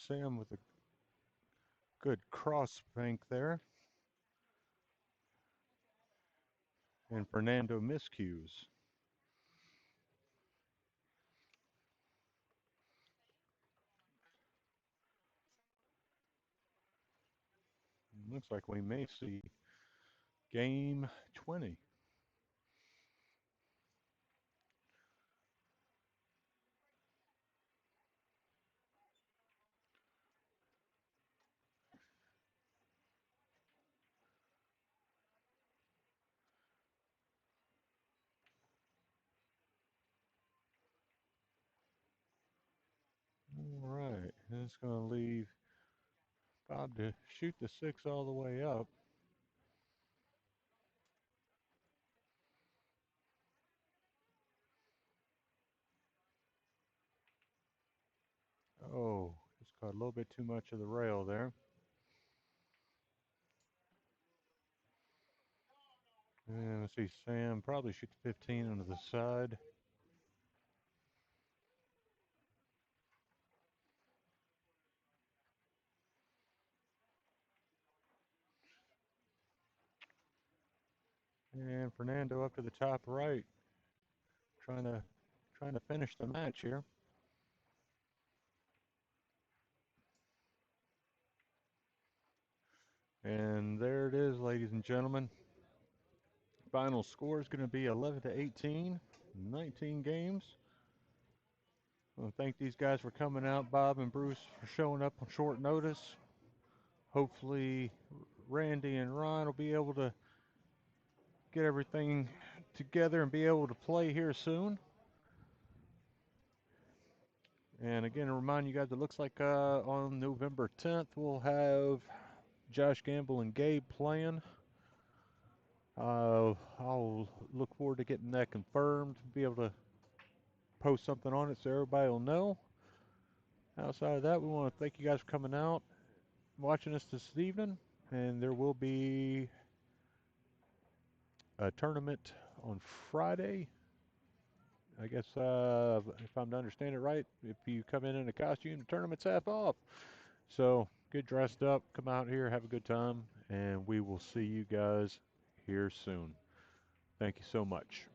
Sam with a good cross bank there. And Fernando miscues. Looks like we may see game 20. All right, and it's going to leave Bob to shoot the 6 all the way up. Oh, just caught a little bit too much of the rail there. And let's see, Sam probably shoot the 15 onto the side. And Fernando up to the top right, trying to finish the match here. And there it is, ladies and gentlemen. Final score is going to be 11 to 18, 19 games. I want to thank these guys for coming out, Bob and Bruce for showing up on short notice. Hopefully Randy and Ron will be able to get everything together and be able to play here soon. And again, to remind you guys, it looks like on November 10th we'll have Josh Gamble and Gabe playing. I'll look forward to getting that confirmed, be able to post something on it so everybody will know. Outside of that, we want to thank you guys for coming out, watching us this evening, and there will be a tournament on Friday. I guess if I'm to understand it right, if you come in a costume, the tournament's half off. So get dressed up, come out here, have a good time, and we will see you guys here soon. Thank you so much.